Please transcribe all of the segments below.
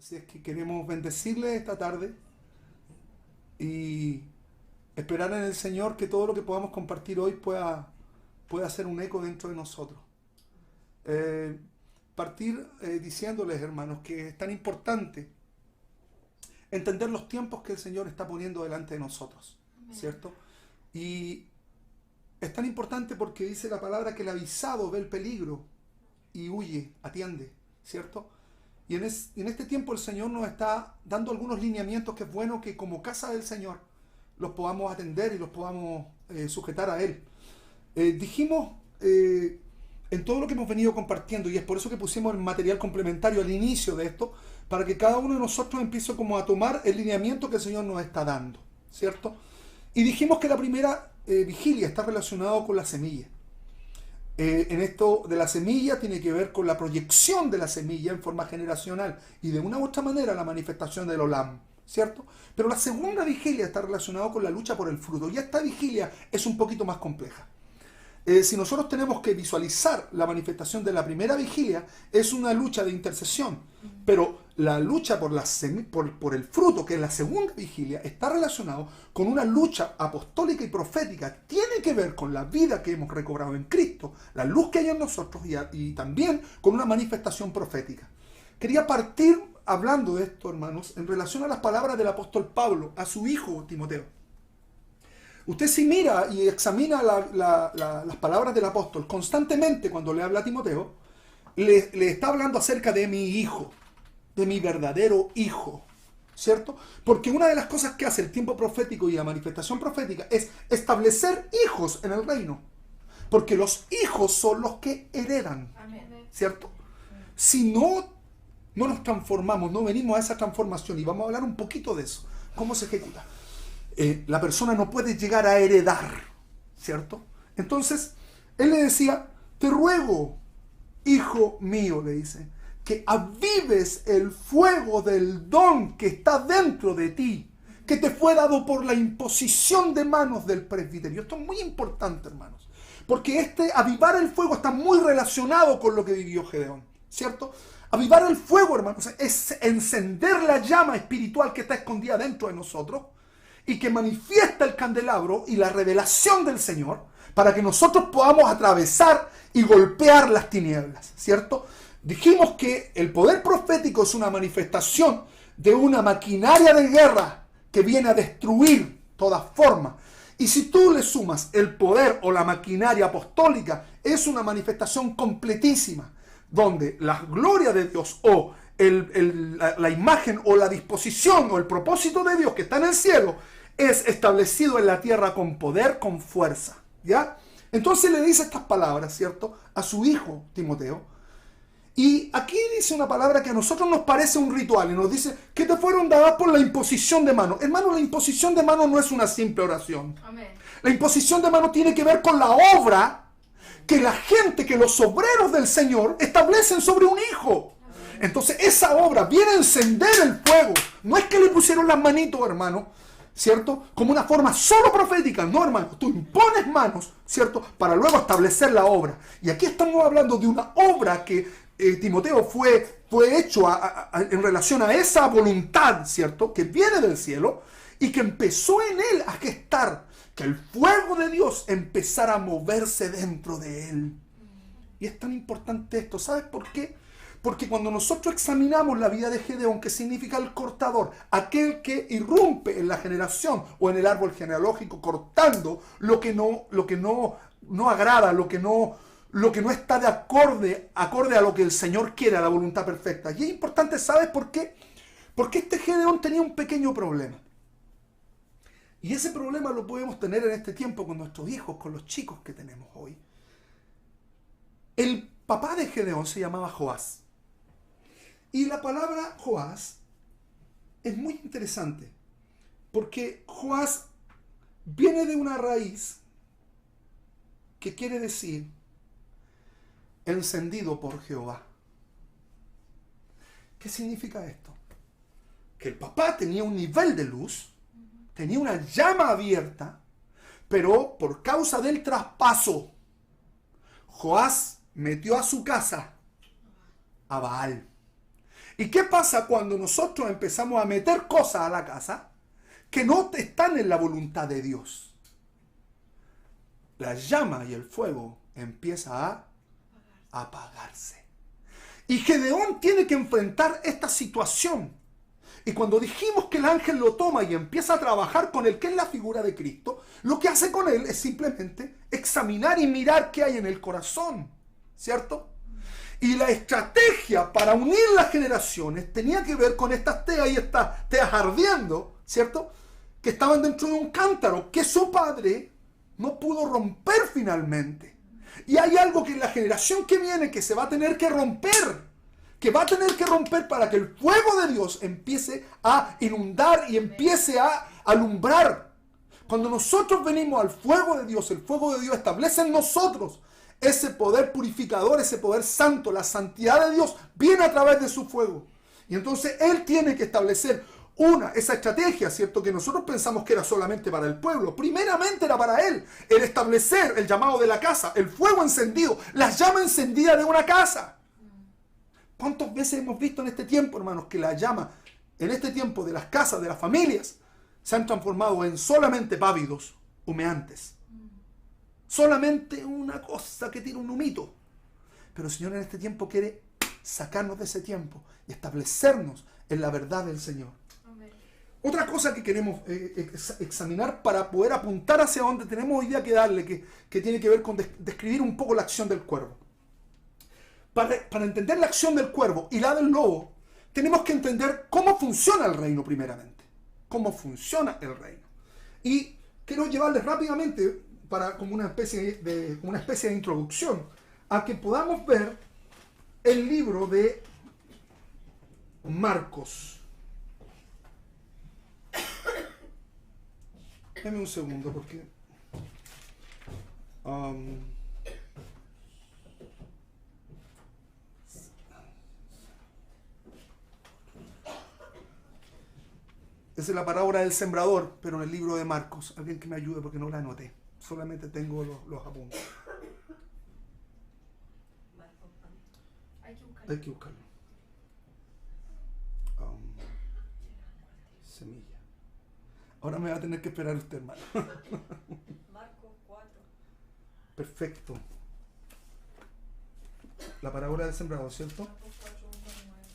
Así es que queremos bendecirle esta tarde y esperar en el Señor que todo lo que podamos compartir hoy pueda hacer un eco dentro de nosotros. Eh, Partir diciéndoles, hermanos, que es tan importante entender los tiempos que el Señor está poniendo delante de nosotros, ¿cierto? Y es tan importante porque dice la palabra que el avisado ve el peligro y huye, atiende, ¿cierto? Y en este tiempo el Señor nos está dando algunos lineamientos que es bueno que como casa del Señor los podamos atender y los podamos sujetar a Él. Dijimos en todo lo que hemos venido compartiendo, y es por eso que pusimos el material complementario al inicio de esto, para que cada uno de nosotros empiece como a tomar el lineamiento que el Señor nos está dando, ¿cierto? Y dijimos que la primera vigilia está relacionada con la semilla. En esto de la semilla tiene que ver con la proyección de la semilla en forma generacional y de una u otra manera la manifestación del Olam, ¿cierto? Pero la segunda vigilia está relacionada con la lucha por el fruto y esta vigilia es un poquito más compleja. Si nosotros tenemos que visualizar la manifestación de la primera vigilia, es una lucha de intercesión, pero la lucha por el fruto, que es la segunda vigilia, está relacionado con una lucha apostólica y profética. Tiene que ver con la vida que hemos recobrado en Cristo, la luz que hay en nosotros y también con una manifestación profética. Quería partir hablando de esto, hermanos, en relación a las palabras del apóstol Pablo a su hijo Timoteo. Usted si mira y examina las palabras del apóstol constantemente cuando le habla a Timoteo, le está hablando acerca de mi hijo, de mi verdadero hijo, ¿cierto? Porque una de las cosas que hace el tiempo profético y la manifestación profética es establecer hijos en el reino. Porque los hijos son los que heredan, ¿cierto? Si no nos transformamos, no venimos a esa transformación, y vamos a hablar un poquito de eso, cómo se ejecuta. La persona no puede llegar a heredar, ¿cierto? Entonces, él le decía, te ruego, hijo mío, le dice, que avives el fuego del don que está dentro de ti, que te fue dado por la imposición de manos del presbiterio. Esto es muy importante, hermanos, porque avivar el fuego está muy relacionado con lo que vivió Gedeón, ¿cierto? Avivar el fuego, hermanos, es encender la llama espiritual que está escondida dentro de nosotros, y que manifiesta el candelabro y la revelación del Señor para que nosotros podamos atravesar y golpear las tinieblas, ¿cierto? Dijimos que el poder profético es una manifestación de una maquinaria de guerra que viene a destruir toda forma. Y si tú le sumas el poder o la maquinaria apostólica, es una manifestación completísima, donde la gloria de Dios o la imagen o la disposición o el propósito de Dios que está en el cielo es establecido en la tierra con poder, con fuerza, ¿ya? Entonces le dice estas palabras, ¿cierto?, a su hijo Timoteo. Y aquí dice una palabra que a nosotros nos parece un ritual y nos dice que te fueron dadas por la imposición de manos. Hermano, la imposición de manos no es una simple oración. Amén. La imposición de manos tiene que ver con la obra que la gente, que los obreros del Señor establecen sobre un hijo. Entonces esa obra viene a encender el fuego. No es que le pusieron las manitos, hermano, ¿cierto? Como una forma solo profética. No, hermano, tú impones manos, ¿cierto? Para luego establecer la obra. Y aquí estamos hablando de una obra que Timoteo fue hecho en relación a esa voluntad, ¿cierto? Que viene del cielo y que empezó en él a gestar que el fuego de Dios empezara a moverse dentro de él. Y es tan importante esto. ¿Sabes por qué? Porque cuando nosotros examinamos la vida de Gedeón, que significa el cortador, aquel que irrumpe en la generación o en el árbol genealógico cortando lo que no agrada, lo que no está de acorde a lo que el Señor quiere, a la voluntad perfecta. Y es importante, ¿sabes por qué? Porque este Gedeón tenía un pequeño problema. Y ese problema lo podemos tener en este tiempo con nuestros hijos, con los chicos que tenemos hoy. El papá de Gedeón se llamaba Joás. Y la palabra Joás es muy interesante, porque Joás viene de una raíz que quiere decir encendido por Jehová. ¿Qué significa esto? Que el papá tenía un nivel de luz, tenía una llama abierta, pero por causa del traspaso, Joás metió a su casa a Baal. ¿Y qué pasa cuando nosotros empezamos a meter cosas a la casa que no están en la voluntad de Dios? La llama y el fuego empieza a apagarse. Y Gedeón tiene que enfrentar esta situación. Y cuando dijimos que el ángel lo toma y empieza a trabajar con él, que es la figura de Cristo, lo que hace con él es simplemente examinar y mirar qué hay en el corazón, ¿cierto? Y la estrategia para unir las generaciones tenía que ver con estas teas y estas teas ardiendo, ¿cierto? Que estaban dentro de un cántaro que su padre no pudo romper finalmente. Y hay algo que en la generación que viene que se va a tener que romper, para que el fuego de Dios empiece a inundar y empiece a alumbrar. Cuando nosotros venimos al fuego de Dios, el fuego de Dios establece en nosotros ese poder purificador, ese poder santo, la santidad de Dios viene a través de su fuego. Y entonces Él tiene que establecer esa estrategia, ¿cierto? Que nosotros pensamos que era solamente para el pueblo. Primeramente era para Él. El establecer el llamado de la casa, el fuego encendido, la llama encendida de una casa. ¿Cuántas veces hemos visto en este tiempo, hermanos, que la llama, en este tiempo de las casas, de las familias, se han transformado en solamente pávidos, humeantes? Solamente una cosa que tiene un humito. Pero el Señor en este tiempo quiere sacarnos de ese tiempo y establecernos en la verdad del Señor. Amén. Otra cosa que queremos examinar para poder apuntar hacia donde tenemos hoy día que darle, que tiene que ver con describir un poco la acción del cuervo. Para entender la acción del cuervo y la del lobo, tenemos que entender cómo funciona el reino primeramente. Cómo funciona el reino. Y quiero llevarles rápidamente, como una especie de introducción, a que podamos ver el libro de Marcos. Dame un segundo porque esa es la parábola del sembrador, pero en el libro de Marcos. Alguien que me ayude porque no la anoté. Solamente tengo los apuntes. Hay que buscarlo. Semilla. Ahora me va a tener que esperar usted, hermano. Marcos 4. Perfecto. La parábola del sembrador, ¿cierto?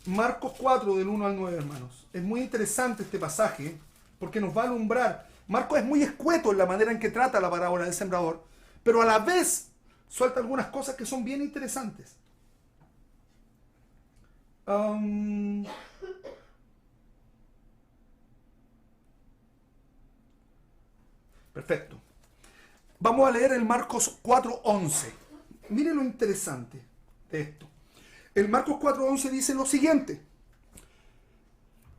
Marcos 4, del 1 al 9, hermanos. Es muy interesante este pasaje porque nos va a alumbrar. Marcos es muy escueto en la manera en que trata la parábola del sembrador, pero a la vez suelta algunas cosas que son bien interesantes. Perfecto. Vamos a leer el Marcos 4:11. Mire lo interesante de esto. El Marcos 4:11 dice lo siguiente.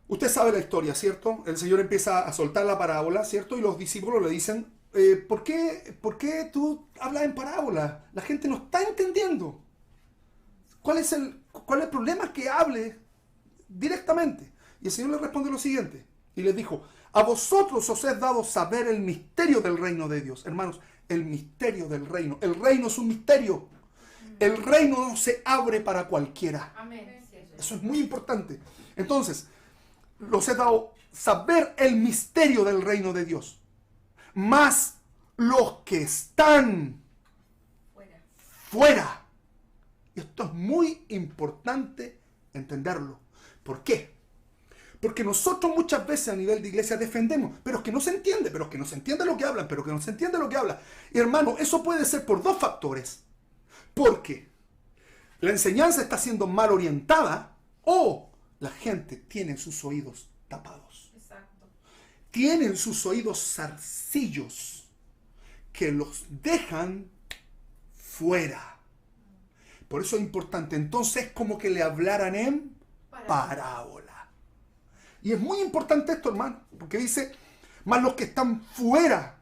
Usted sabe la historia, ¿cierto? El Señor empieza a soltar la parábola, ¿cierto? Y los discípulos le dicen, ¿por qué tú hablas en parábola? La gente no está entendiendo. ¿Cuál es el problema? Que hable directamente. Y el Señor le responde lo siguiente. Y les dijo, a vosotros os es dado saber el misterio del reino de Dios. Hermanos, el misterio del reino. El reino es un misterio. El reino no se abre para cualquiera. Amén. Eso es muy importante. Entonces, los he dado saber el misterio del reino de Dios. Mas los que están fuera. Y esto es muy importante entenderlo. ¿Por qué? Porque nosotros muchas veces a nivel de iglesia defendemos, pero es que no se entiende, lo que hablan, Y hermano, eso puede ser por dos factores. Porque la enseñanza está siendo mal orientada o la gente tiene sus oídos tapados. Exacto. Tienen sus oídos zarcillos que los dejan fuera. Por eso es importante. Entonces, como que le hablaran en parábola. Y es muy importante esto, hermano, porque dice, mas los que están fuera,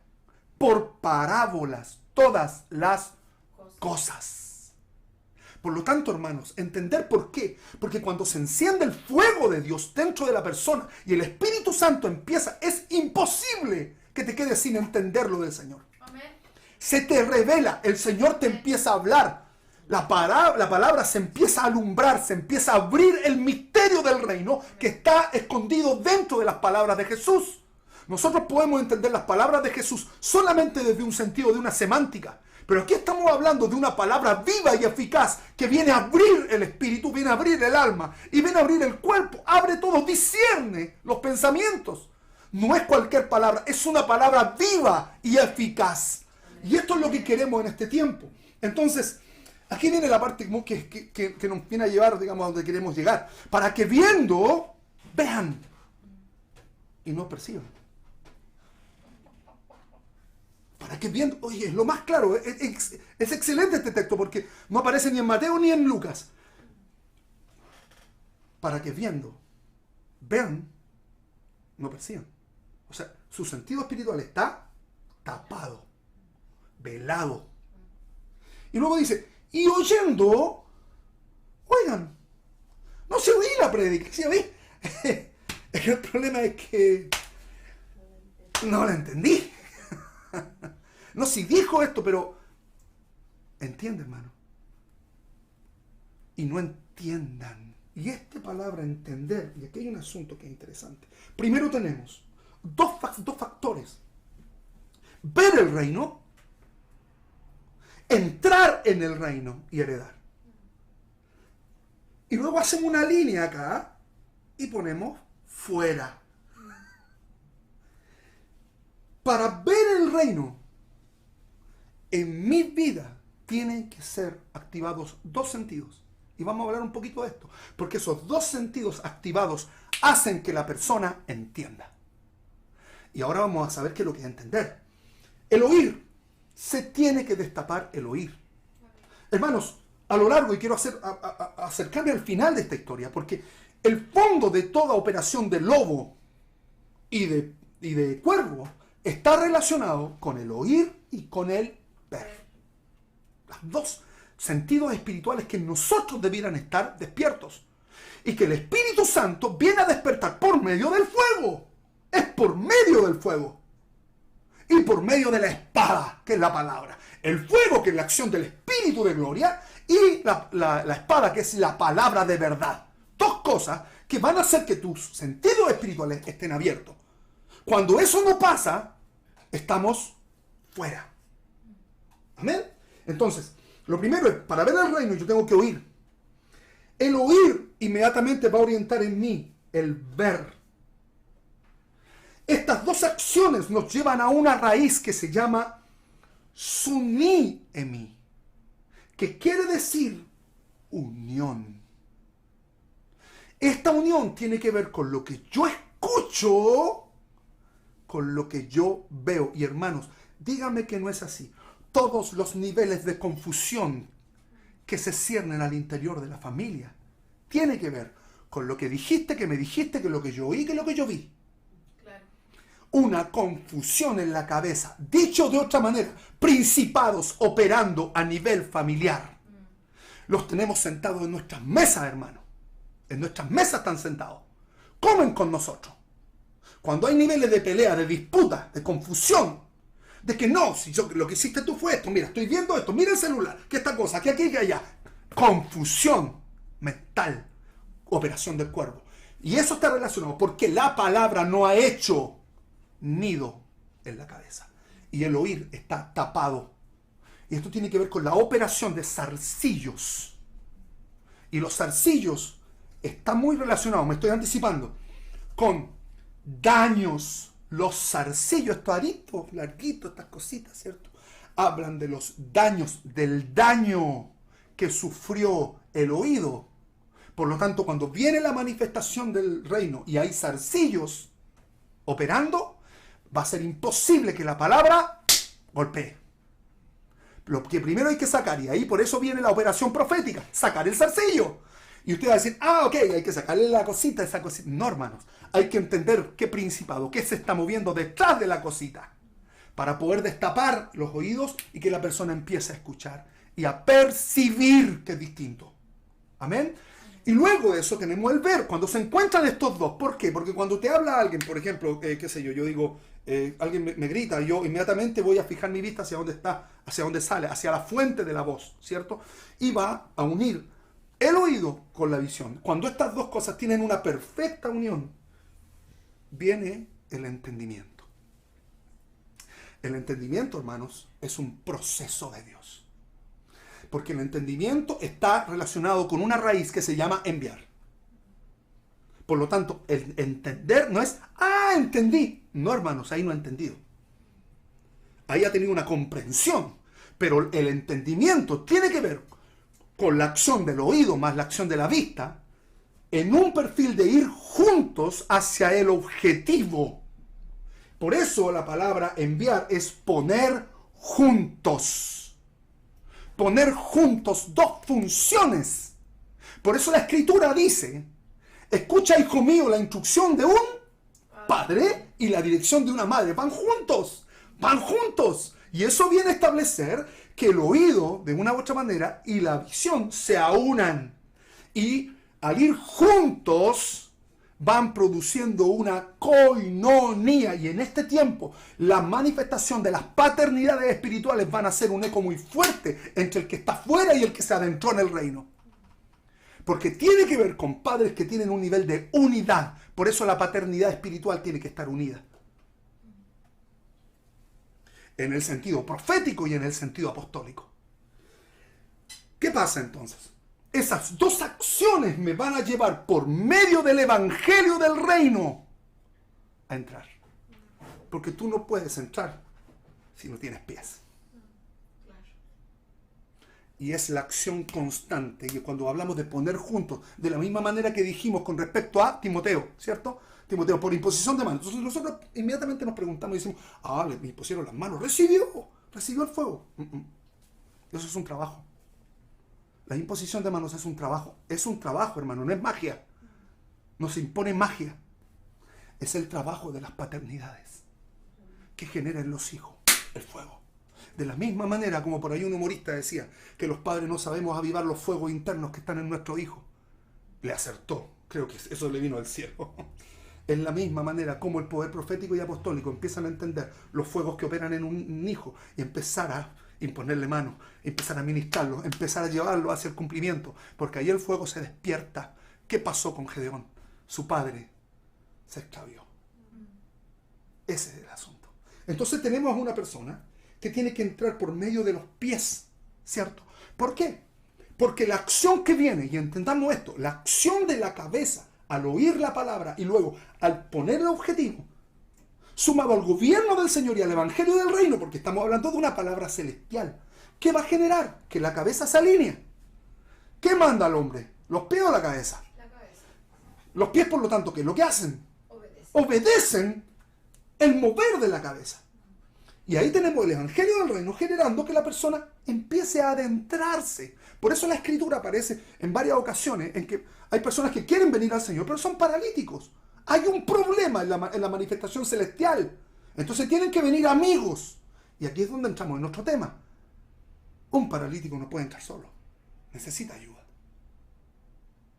por parábolas, todas las cosas. Por lo tanto, hermanos, entender por qué. Porque cuando se enciende el fuego de Dios dentro de la persona y el Espíritu Santo empieza, es imposible que te quedes sin entender lo del Señor. Amén. Se te revela, el Señor te empieza a hablar. La palabra se empieza a alumbrar, se empieza a abrir el misterio del reino que está escondido dentro de las palabras de Jesús. Nosotros podemos entender las palabras de Jesús solamente desde un sentido, de una semántica. Pero aquí estamos hablando de una palabra viva y eficaz que viene a abrir el espíritu, viene a abrir el alma y viene a abrir el cuerpo. Abre todo, discierne los pensamientos. No es cualquier palabra, es una palabra viva y eficaz. Y esto es lo que queremos en este tiempo. Entonces, aquí viene la parte que nos viene a llevar, digamos, a donde queremos llegar. Para que viendo, vean y no perciban. Para que viendo, oye, es lo más claro, es excelente este texto porque no aparece ni en Mateo ni en Lucas. Para que viendo, vean, no perciban. O sea, su sentido espiritual está tapado, velado. Y luego dice, y oyendo, oigan, no se oí la prédica, ¿sí oí? El problema es que no la entendí. No, si dijo esto, pero entiende, hermano. Y no entiendan. Y esta palabra entender, y aquí hay un asunto que es interesante. Primero tenemos dos factores. Ver el reino, entrar en el reino y heredar. Y luego hacemos una línea acá y ponemos fuera. Para ver el reino en mi vida tienen que ser activados dos sentidos. Y vamos a hablar un poquito de esto. Porque esos dos sentidos activados hacen que la persona entienda. Y ahora vamos a saber qué es lo que es entender. El oír. Se tiene que destapar el oír. Hermanos, a lo largo, y quiero acercarme al final de esta historia, porque el fondo de toda operación de lobo y de cuervo está relacionado con el oír y con el ver. Los dos sentidos espirituales que nosotros debieran estar despiertos. Y que el Espíritu Santo viene a despertar por medio del fuego. Es por medio del fuego. Y por medio de la espada, que es la palabra. El fuego, que es la acción del Espíritu de gloria. Y la espada, que es la palabra de verdad. Dos cosas que van a hacer que tus sentidos espirituales estén abiertos. Cuando eso no pasa, estamos fuera. Amén. Entonces, lo primero es, para ver el reino yo tengo que oír. El oír inmediatamente va a orientar en mí el ver. Estas dos acciones nos llevan a una raíz que se llama suní emi, que quiere decir unión. Esta unión tiene que ver con lo que yo escucho, con lo que yo veo. Y hermanos, díganme que no es así. Todos los niveles de confusión que se ciernen al interior de la familia tiene que ver con lo que dijiste, que me dijiste, que lo que yo oí, que lo que yo vi. Una confusión en la cabeza. Dicho de otra manera, principados operando a nivel familiar. Los tenemos sentados en nuestras mesas, hermano. En nuestras mesas están sentados. Comen con nosotros. Cuando hay niveles de pelea, de disputa, de confusión, de que no, si yo, lo que hiciste tú fue esto, mira, estoy viendo esto, mira el celular, que esta cosa, que aquí, que allá. Confusión mental, operación del cuervo. Y eso está relacionado porque la palabra no ha hecho nido en la cabeza. Y el oír está tapado. Y esto tiene que ver con la operación de zarcillos. Y los zarcillos están muy relacionados, me estoy anticipando, con daños. Los zarcillos, estos aritos larguitos, estas cositas, ¿cierto? Hablan de los daños, del daño que sufrió el oído. Por lo tanto, cuando viene la manifestación del reino y hay zarcillos operando, va a ser imposible que la palabra golpee. Lo que primero hay que sacar, y ahí por eso viene la operación profética, sacar el zarcillo. Y usted va a decir, ok, hay que sacarle la cosita, esa cosita. No, hermanos, hay que entender qué principado, qué se está moviendo detrás de la cosita, para poder destapar los oídos y que la persona empiece a escuchar y a percibir que es distinto. Amén. Y luego de eso tenemos el ver, cuando se encuentran estos dos. ¿Por qué? Porque cuando te habla alguien, por ejemplo, qué sé yo, yo digo, alguien me grita, yo inmediatamente voy a fijar mi vista hacia dónde está, hacia dónde sale, hacia la fuente de la voz, ¿cierto? Y va a unir el oído con la visión. Cuando estas dos cosas tienen una perfecta unión, viene el entendimiento. El entendimiento, hermanos, es un proceso de Dios. Porque el entendimiento está relacionado con una raíz que se llama enviar. Por lo tanto, el entender no es, entendí. No, hermanos, ahí no ha entendido. Ahí ha tenido una comprensión. Pero el entendimiento tiene que ver con la acción del oído más la acción de la vista, en un perfil de ir juntos hacia el objetivo. Por eso la palabra enviar es poner juntos. Poner juntos dos funciones. Por eso la Escritura dice, escucha, hijo mío, la instrucción de un padre y la dirección de una madre. Van juntos, van juntos. Y eso viene a establecer que el oído, de una u otra manera, y la visión se aunan. Y al ir juntos, van produciendo una koinonía. Y en este tiempo, la manifestación de las paternidades espirituales van a ser un eco muy fuerte entre el que está fuera y el que se adentró en el reino. Porque tiene que ver con padres que tienen un nivel de unidad. Por eso la paternidad espiritual tiene que estar unida. En el sentido profético y en el sentido apostólico. ¿Qué pasa entonces? Esas dos acciones me van a llevar por medio del evangelio del reino a entrar. Porque tú no puedes entrar si no tienes pies. Y es la acción constante. Y cuando hablamos de poner juntos, de la misma manera que dijimos con respecto a Timoteo, ¿cierto? Timoteo, por imposición de manos. Entonces nosotros inmediatamente nos preguntamos y decimos, le impusieron las manos, recibió el fuego. Eso es un trabajo. La imposición de manos es un trabajo, hermano, no es magia. No se impone magia. Es el trabajo de las paternidades que genera en los hijos el fuego. De la misma manera como por ahí un humorista decía que los padres no sabemos avivar los fuegos internos que están en nuestro hijo. Le acertó. Creo que eso le vino del cielo. En la misma manera como el poder profético y apostólico empiezan a entender los fuegos que operan en un hijo y empezar a imponerle mano, empezar a ministrarlo, empezar a llevarlo hacia el cumplimiento, porque ahí el fuego se despierta. ¿Qué pasó con Gedeón? Su padre se extravió. Ese es el asunto. Entonces tenemos a una persona que tiene que entrar por medio de los pies, ¿cierto? ¿Por qué? Porque la acción que viene, y entendamos esto, la acción de la cabeza al oír la palabra y luego al poner el objetivo, sumado al gobierno del Señor y al evangelio del reino, porque estamos hablando de una palabra celestial, ¿qué va a generar? Que la cabeza se alinee. ¿Qué manda al hombre? ¿Los pies o la cabeza? La cabeza. Los pies, por lo tanto, ¿qué es lo que hacen? Obedecen el mover de la cabeza. Y ahí tenemos el evangelio del reino generando que la persona empiece a adentrarse. Por eso la Escritura aparece en varias ocasiones en que hay personas que quieren venir al Señor, pero son paralíticos. Hay un problema en la manifestación celestial. Entonces tienen que venir amigos. Y aquí es donde entramos en otro tema. Un paralítico no puede entrar solo. Necesita ayuda.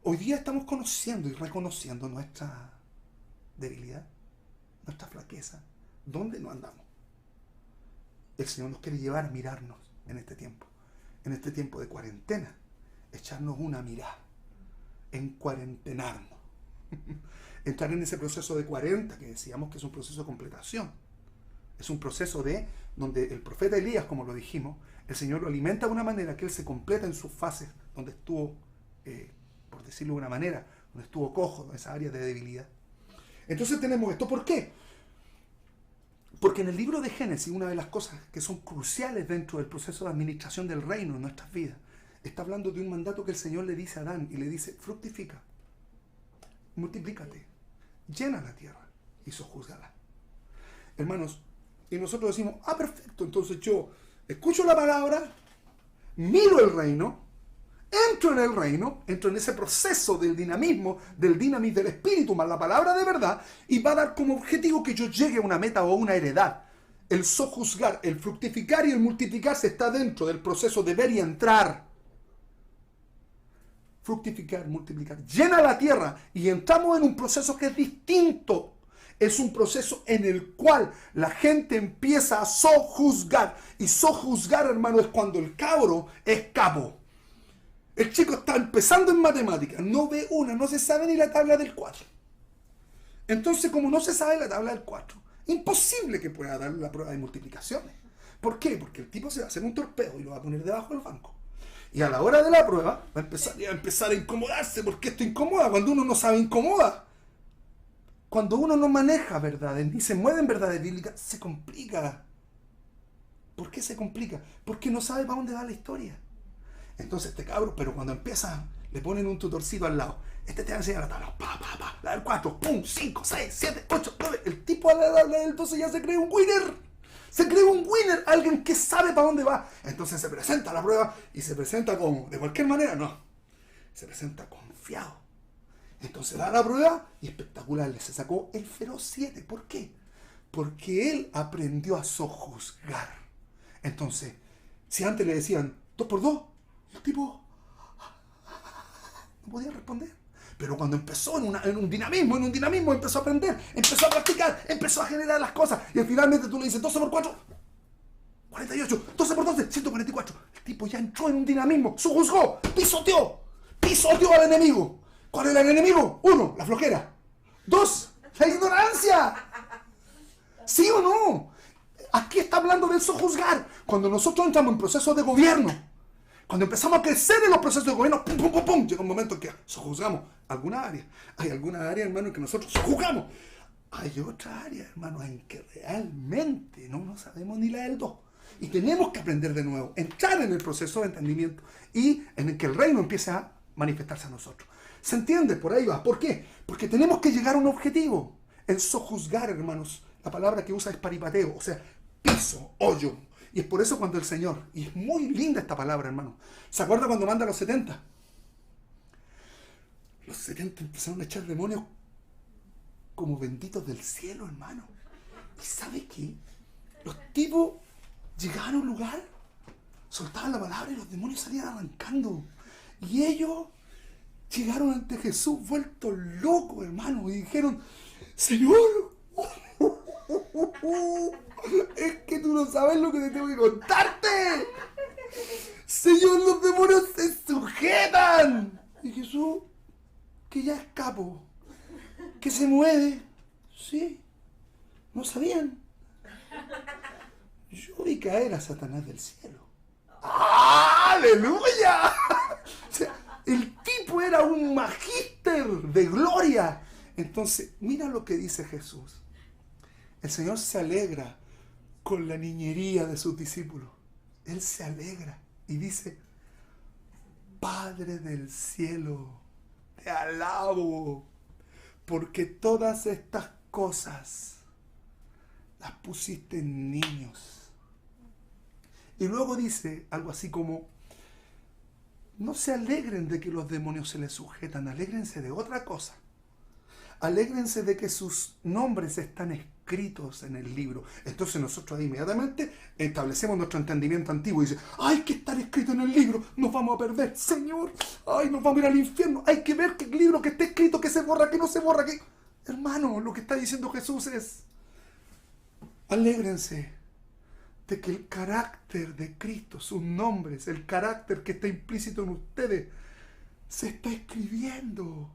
Hoy día estamos conociendo y reconociendo nuestra debilidad, nuestra flaqueza. ¿Dónde no andamos? El Señor nos quiere llevar a mirarnos en este tiempo de cuarentena, echarnos una mirada, encuarentenarnos, entrar en ese proceso de 40 que decíamos que es un proceso de completación, es un proceso donde el profeta Elías, como lo dijimos, el Señor lo alimenta de una manera que él se completa en sus fases, donde estuvo, por decirlo de una manera, donde estuvo cojo, en esa área de debilidad. Entonces tenemos esto, ¿por qué? Porque en el libro de Génesis, una de las cosas que son cruciales dentro del proceso de administración del reino en nuestras vidas, está hablando de un mandato que el Señor le dice a Adán y le dice, fructifica, multiplícate, llena la tierra y sojúzgala. Hermanos, y nosotros decimos, perfecto, entonces yo escucho la palabra, miro el reino, entro en el reino, entro en ese proceso del dinamismo del espíritu más la palabra de verdad, y va a dar como objetivo que yo llegue a una meta o a una heredad. El sojuzgar, el fructificar y el multiplicarse está dentro del proceso de ver y entrar. fructificar, multiplicar. Llena la tierra y entramos en un proceso que es distinto. Es un proceso en el cual la gente empieza a sojuzgar. Y sojuzgar, hermano, es cuando el cabro es capo. El chico está empezando en matemáticas, no ve una, no se sabe ni la tabla del 4. Entonces, como no se sabe la tabla del 4, imposible que pueda dar la prueba de multiplicaciones. ¿Por qué? Porque el tipo se va a hacer un torpeo y lo va a poner debajo del banco. Y a la hora de la prueba va a empezar a incomodarse, porque esto incomoda. Cuando uno no sabe, incomoda. Cuando uno no maneja verdades, ni se mueve en verdades bíblicas, se complica. ¿Por qué se complica? Porque no sabe para dónde va la historia. Entonces este cabro, pero cuando empieza, le ponen un tutorcito al lado. Este te va a enseñar la tabla, la del 4, pum, 5, 6, 7, 8, 9. El tipo a la tabla del 12 ya se cree un winner. Se cree un winner, alguien que sabe para dónde va. Entonces se presenta a la prueba y se presenta como, de cualquier manera, no. Se presenta confiado. Entonces da la prueba y espectacular, se sacó el feroz 7. ¿Por qué? Porque él aprendió a sojuzgar. Entonces, si antes le decían 2 por 2, el tipo no podía responder. Pero cuando empezó en un dinamismo, empezó a aprender, empezó a practicar, empezó a generar las cosas. Y finalmente tú le dices 12 por 4, 48, 12 por 12, 144. El tipo ya entró en un dinamismo, sojuzgó, pisoteó al enemigo. ¿Cuál era el enemigo? 1, la flojera. 2, la ignorancia. ¿Sí o no? Aquí está hablando del sojuzgar. Cuando nosotros entramos en procesos de gobierno, cuando empezamos a crecer en los procesos de gobierno, pum, pum, pum, pum, llega un momento en que sojuzgamos alguna área. Hay alguna área, hermano, en que nosotros sojuzgamos. Hay otra área, hermano, en que realmente no sabemos ni la del 2. Y tenemos que aprender de nuevo, entrar en el proceso de entendimiento y en el que el reino empiece a manifestarse a nosotros. ¿Se entiende? Por ahí va. ¿Por qué? Porque tenemos que llegar a un objetivo. El sojuzgar, hermanos, la palabra que usa es paripateo, o sea, piso, hoyo. Y es por eso cuando el Señor, y es muy linda esta palabra, hermano. ¿Se acuerda cuando manda a los 70? Los 70 empezaron a echar demonios como benditos del cielo, hermano. ¿Y sabe qué? Los tipos llegaban a un lugar, soltaban la palabra y los demonios salían arrancando. Y ellos llegaron ante Jesús vueltos locos, hermano, y dijeron, Señor, es que tú no sabes lo que te tengo que contarte. Señor, los demonios se sujetan. Y Jesús, que ya es capo, que se mueve. Sí, no sabían. Yo vi caer a Satanás del cielo. ¡Aleluya! O sea, el tipo era un magíster de gloria. Entonces, mira lo que dice Jesús. El Señor se alegra con la niñería de sus discípulos. Él se alegra y dice, Padre del cielo, te alabo, porque todas estas cosas las pusiste en niños. Y luego dice algo así como, no se alegren de que los demonios se les sujetan, alégrense de otra cosa. Alégrense de que sus nombres están escritos en el libro. Entonces nosotros inmediatamente establecemos nuestro entendimiento antiguo y dice, hay que estar escrito en el libro, nos vamos a perder, Señor, ay, nos vamos a ir al infierno, hay que ver qué libro que esté escrito, que se borra, que no se borra, que... Hermano, lo que está diciendo Jesús es, alégrense de que el carácter de Cristo, sus nombres, el carácter que está implícito en ustedes, se está escribiendo.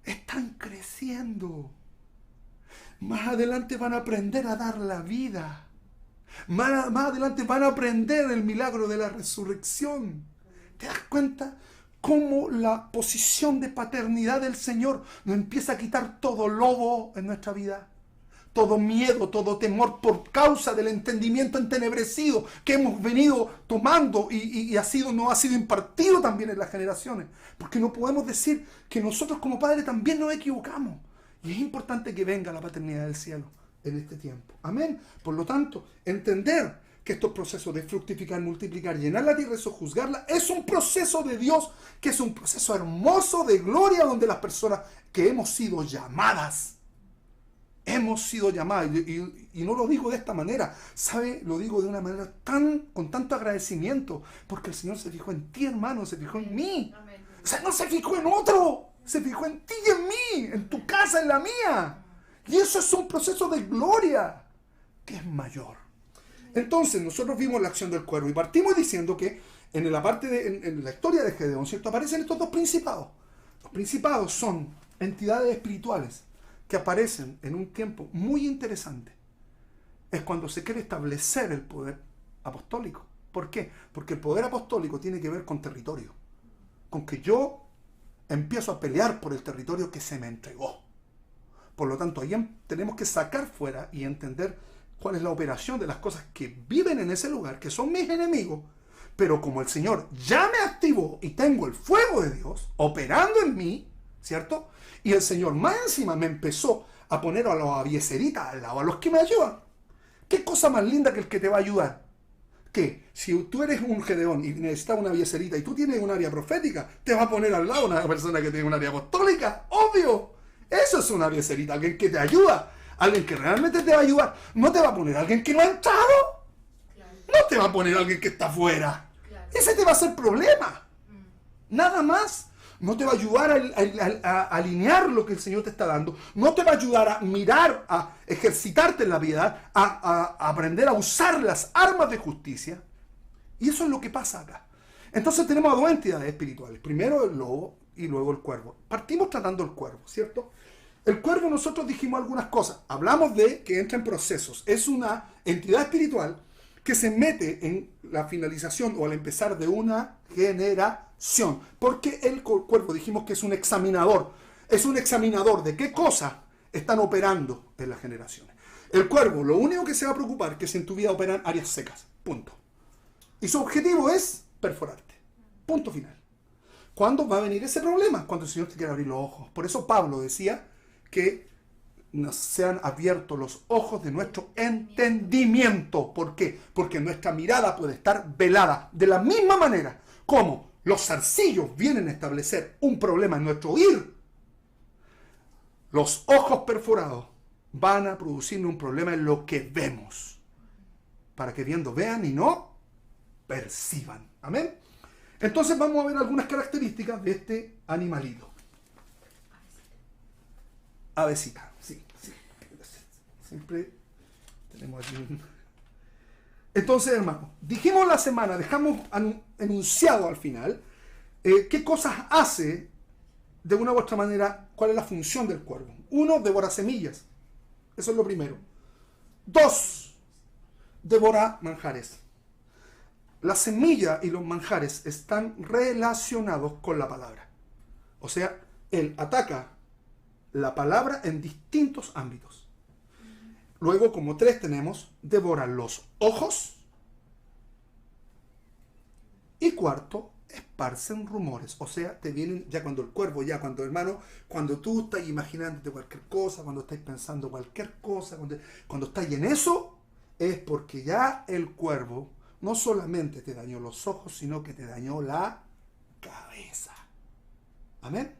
Están creciendo. Más adelante van a aprender a dar la vida. Más adelante van a aprender el milagro de la resurrección. ¿Te das cuenta cómo la posición de paternidad del Señor nos empieza a quitar todo lobo en nuestra vida? Todo miedo, todo temor por causa del entendimiento entenebrecido que hemos venido tomando y nos ha sido impartido también en las generaciones. Porque no podemos decir que nosotros como padres también nos equivocamos. Y es importante que venga la paternidad del cielo en este tiempo. Amén. Por lo tanto, entender que estos procesos de fructificar, multiplicar, llenar la tierra y sojuzgarla es un proceso de Dios, que es un proceso hermoso de gloria donde las personas que hemos sido llamadas, y no lo digo de esta manera, ¿sabe? Lo digo de una manera con tanto agradecimiento, porque el Señor se fijó en ti, hermano, se fijó en mí. Amén. O sea, no se fijó en otro, se fijó en ti y en mí, en tu casa, en la mía. Y eso es un proceso de gloria que es mayor. Entonces, nosotros vimos la acción del cuervo y partimos diciendo que en la historia de Gedeón, ¿cierto?, aparecen estos dos principados. Los principados son entidades espirituales que aparecen en un tiempo muy interesante. Es cuando se quiere establecer el poder apostólico. ¿Por qué? Porque el poder apostólico tiene que ver con territorio. Con que yo empiezo a pelear por el territorio que se me entregó. Por lo tanto, ahí tenemos que sacar fuera y entender cuál es la operación de las cosas que viven en ese lugar, que son mis enemigos, pero como el Señor ya me activó y tengo el fuego de Dios operando en mí, ¿cierto? Y el Señor más encima me empezó a poner a los avieseritas al lado, a los que me ayudan. ¿Qué cosa más linda que el que te va a ayudar? Que si tú eres un Gedeón y necesitas una avieserita y tú tienes un área profética, te va a poner al lado una persona que tiene un área apostólica, obvio. Eso es una avieserita, alguien que te ayuda, alguien que realmente te va a ayudar. No te va a poner alguien que no ha entrado, no te va a poner alguien que está afuera. Ese te va a hacer problema. Nada más. No te va a ayudar a alinear lo que el Señor te está dando. No te va a ayudar a mirar, a ejercitarte en la piedad, a aprender a usar las armas de justicia. Y eso es lo que pasa acá. Entonces tenemos a dos entidades espirituales. Primero el lobo y luego el cuervo. Partimos tratando el cuervo, ¿cierto? El cuervo, nosotros dijimos algunas cosas. Hablamos de que entra en procesos. Es una entidad espiritual que se mete en la finalización o al empezar de una generación. Porque el cuervo dijimos que es un examinador. Es un examinador de qué cosas están operando en las generaciones. El cuervo, lo único que se va a preocupar es que si en tu vida operan áreas secas. Punto. Y su objetivo es perforarte. Punto final. ¿Cuándo va a venir ese problema? Cuando el Señor te quiera abrir los ojos. Por eso Pablo decía que nos sean abiertos los ojos de nuestro entendimiento. ¿Por qué? Porque nuestra mirada puede estar velada. De la misma manera como los zarcillos vienen a establecer un problema en nuestro oír, los ojos perforados van a producir un problema en lo que vemos. Para que viendo vean y no perciban. Amén. Entonces vamos a ver algunas características de este animalito. Avecita, sí. Siempre tenemos aquí un... Entonces, hermano, dijimos la semana, dejamos enunciado al final, qué cosas hace de una u otra manera, cuál es la función del cuervo. 1, devora semillas. Eso es lo primero. 2, devora manjares. La semilla y los manjares están relacionados con la palabra. O sea, él ataca la palabra en distintos ámbitos. Luego, como 3 tenemos, devora los ojos. Y 4, esparcen rumores. O sea, te vienen ya cuando el cuervo, ya cuando hermano, cuando tú estás imaginándote cualquier cosa, cuando estás pensando cualquier cosa, cuando estás en eso, es porque ya el cuervo no solamente te dañó los ojos, sino que te dañó la cabeza. Amén.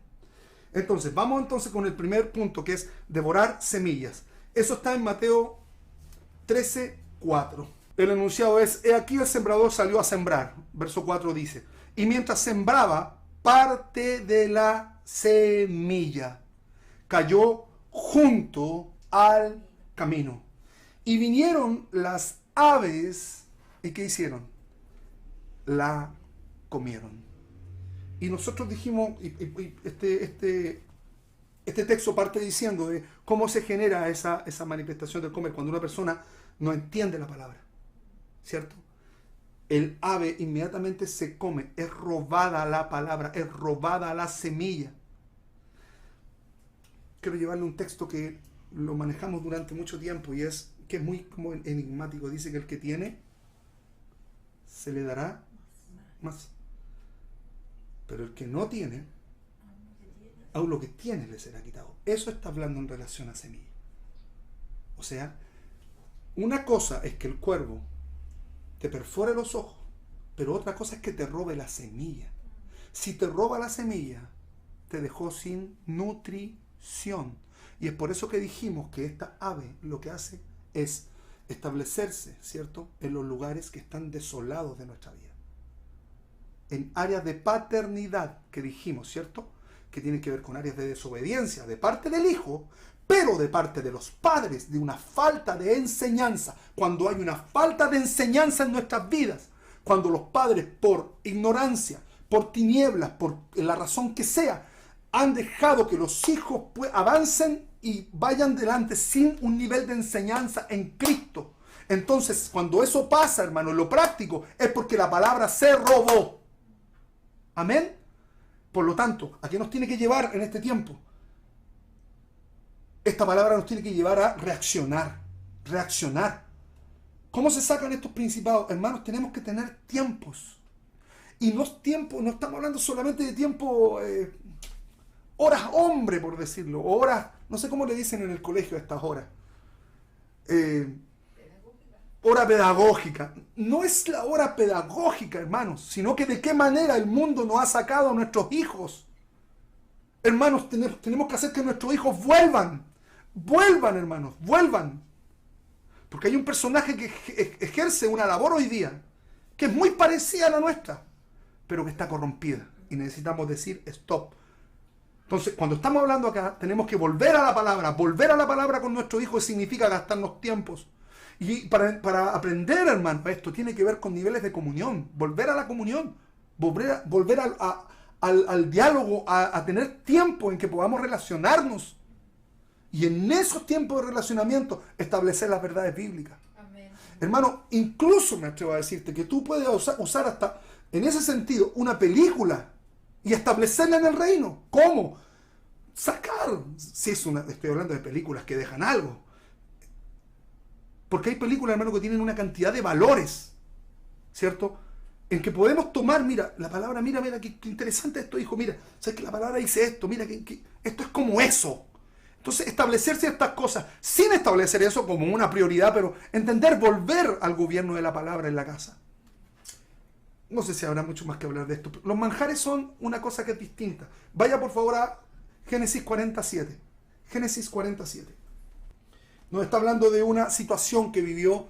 Entonces, vamos con el primer punto, que es devorar semillas. Eso está en Mateo 13:4. El enunciado es: he aquí el sembrador salió a sembrar. Verso 4 dice: y mientras sembraba, parte de la semilla cayó junto al camino. Y vinieron las aves, ¿y qué hicieron? La comieron. Y nosotros dijimos, este texto parte diciendo de cómo se genera esa manifestación del comer cuando una persona no entiende la palabra, ¿cierto? El ave inmediatamente se come, es robada la palabra, es robada la semilla. Quiero llevarle un texto que lo manejamos durante mucho tiempo y que es muy como enigmático. Dice que el que tiene, se le dará más. Pero el que no tiene, aún lo que tiene le será quitado. Eso está hablando en relación a semilla. O sea, una cosa es que el cuervo te perfore los ojos, pero otra cosa es que te robe la semilla. Si te roba la semilla, te dejó sin nutrición. Y es por eso que dijimos que esta ave lo que hace es establecerse, ¿cierto?, en los lugares que están desolados de nuestra vida. en áreas de paternidad, que dijimos, ¿cierto? Que tienen que ver con áreas de desobediencia de parte del hijo, pero de parte de los padres, de una falta de enseñanza. Cuando hay una falta de enseñanza en nuestras vidas, cuando los padres por ignorancia, por tinieblas, por la razón que sea, han dejado que los hijos avancen y vayan delante sin un nivel de enseñanza en Cristo. Entonces, cuando eso pasa, hermano, en lo práctico, es porque la palabra se robó. Amén. Por lo tanto, ¿a qué nos tiene que llevar en este tiempo? Esta palabra nos tiene que llevar a reaccionar. Reaccionar. ¿Cómo se sacan estos principados? Hermanos, tenemos que tener tiempos. Y no es tiempo, no estamos hablando solamente de tiempo, horas hombre, por decirlo, o horas, no sé cómo le dicen en el colegio a estas horas. Hora pedagógica. No es la hora pedagógica, hermanos, sino que de qué manera el mundo nos ha sacado a nuestros hijos. Hermanos, tenemos que hacer que nuestros hijos vuelvan. Vuelvan, hermanos, vuelvan. Porque hay un personaje que ejerce una labor hoy día que es muy parecida a la nuestra, pero que está corrompida. Y necesitamos decir stop. Entonces, cuando estamos hablando acá, tenemos que volver a la palabra. Volver a la palabra con nuestros hijos significa gastarnos tiempos. Y para aprender, hermano, esto tiene que ver con niveles de comunión. Volver a la comunión. Volver al diálogo, a tener tiempo en que podamos relacionarnos. Y en esos tiempos de relacionamiento establecer las verdades bíblicas. Amén. Hermano, incluso me atrevo a decirte que tú puedes usar hasta, en ese sentido, una película y establecerla en el reino. ¿Cómo? Sacar, si es estoy hablando de películas que dejan algo. Porque hay películas, hermano, que tienen una cantidad de valores, ¿cierto? En que podemos tomar, mira, la palabra, mira, qué interesante esto, hijo, mira, sabes que la palabra dice esto, mira, que esto es como eso. Entonces, establecer ciertas cosas, sin establecer eso como una prioridad, pero entender, volver al gobierno de la palabra en la casa. No sé si habrá mucho más que hablar de esto. Los manjares son una cosa que es distinta. Vaya por favor a Génesis 47. Génesis 47. Nos está hablando de una situación que vivió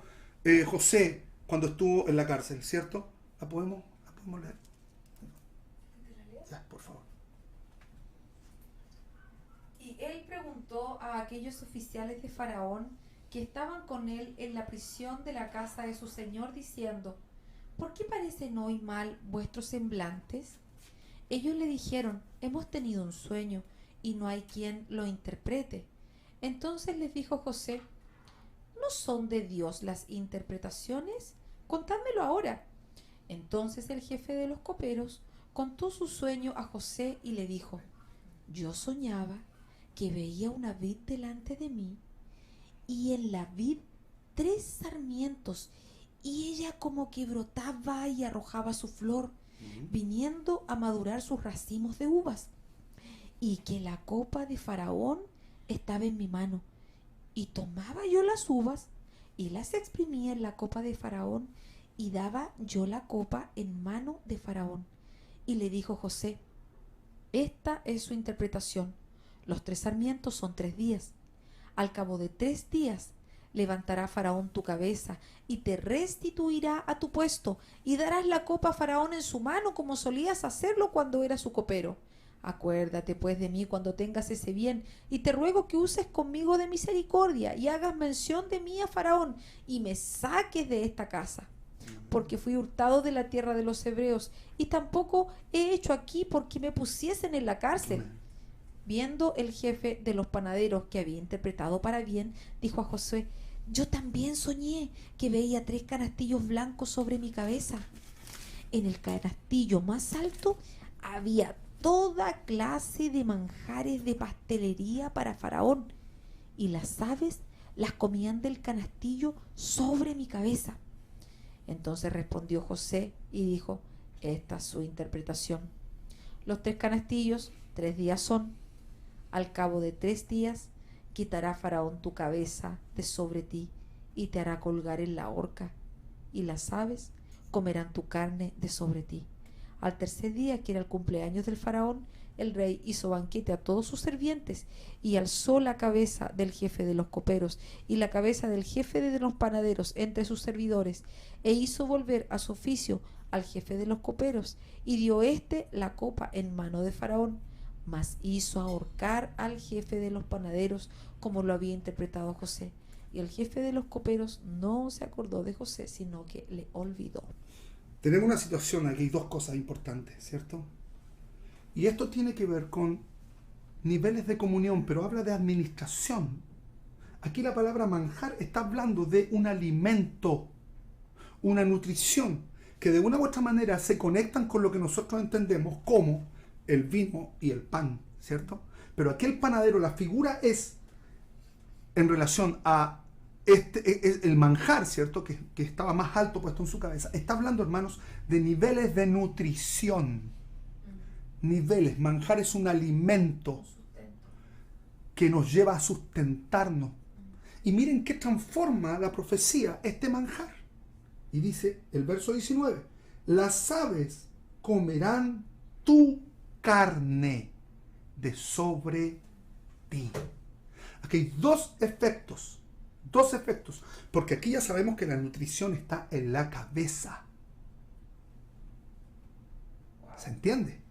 José cuando estuvo en la cárcel, ¿cierto? ¿La podemos leer? Ya, por favor. Y él preguntó a aquellos oficiales de Faraón que estaban con él en la prisión de la casa de su señor, diciendo: ¿por qué parecen hoy mal vuestros semblantes? Ellos le dijeron: hemos tenido un sueño y no hay quien lo interprete. Entonces les dijo José: ¿no son de Dios las interpretaciones? Contádmelo ahora. Entonces el jefe de los coperos contó su sueño a José y le dijo: yo soñaba que veía una vid delante de mí, y en la vid 3 sarmientos, y ella como que brotaba y arrojaba su flor, viniendo a madurar sus racimos de uvas, y que la copa de Faraón estaba en mi mano, y tomaba yo las uvas y las exprimía en la copa de Faraón, y daba yo la copa en mano de Faraón. Y le dijo José: esta es su interpretación. Los 3 sarmientos son 3 días. Al cabo de 3 días levantará Faraón tu cabeza y te restituirá a tu puesto, y darás la copa a Faraón en su mano, como solías hacerlo cuando eras su copero. Acuérdate pues de mí cuando tengas ese bien, y te ruego que uses conmigo de misericordia, y hagas mención de mí a Faraón, y me saques de esta casa, porque fui hurtado de la tierra de los hebreos, y tampoco he hecho aquí porque me pusiesen en la cárcel. Viendo el jefe de los panaderos que había interpretado para bien, dijo a Josué: yo también soñé que veía 3 canastillos blancos sobre mi cabeza. En el canastillo más alto había toda clase de manjares de pastelería para Faraón, y las aves las comían del canastillo sobre mi cabeza. Entonces respondió José y dijo: esta es su interpretación. Los 3 canastillos 3 días son. Al cabo de 3 días quitará Faraón tu cabeza de sobre ti y te hará colgar en la horca, y las aves comerán tu carne de sobre ti. Al 3er día, que era el cumpleaños del Faraón, el rey hizo banquete a todos sus sirvientes, y alzó la cabeza del jefe de los coperos y la cabeza del jefe de los panaderos entre sus servidores, e hizo volver a su oficio al jefe de los coperos, y dio éste la copa en mano de Faraón, mas hizo ahorcar al jefe de los panaderos, como lo había interpretado José. Y el jefe de los coperos no se acordó de José, sino que le olvidó. Tenemos una situación aquí, dos cosas importantes, ¿cierto? Y esto tiene que ver con niveles de comunión, pero habla de administración. Aquí la palabra manjar está hablando de un alimento, una nutrición, que de una u otra manera se conectan con lo que nosotros entendemos como el vino y el pan, ¿cierto? Pero aquí el panadero, la figura es en relación a el manjar, ¿cierto? Que estaba más alto puesto en su cabeza. Está hablando, hermanos, de niveles de nutrición. Niveles. Manjar es un alimento que nos lleva a sustentarnos. Y miren qué transforma la profecía este manjar. Y dice el verso 19: las aves comerán tu carne de sobre ti. Aquí hay dos efectos, porque aquí ya sabemos que la nutrición está en la cabeza. ¿Se entiende?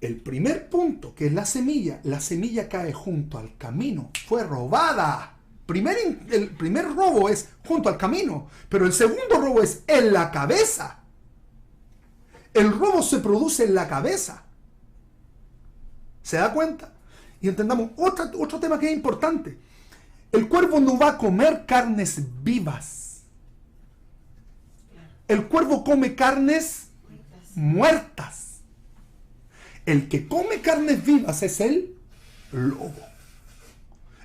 El primer punto, que es la semilla cae junto al camino, fue robada. El primer robo es junto al camino, pero el segundo robo es en la cabeza. El robo se produce en la cabeza. ¿Se da cuenta? Y entendamos otro tema que es importante. El cuervo no va a comer carnes vivas. El cuervo come carnes muertas. El que come carnes vivas es el lobo.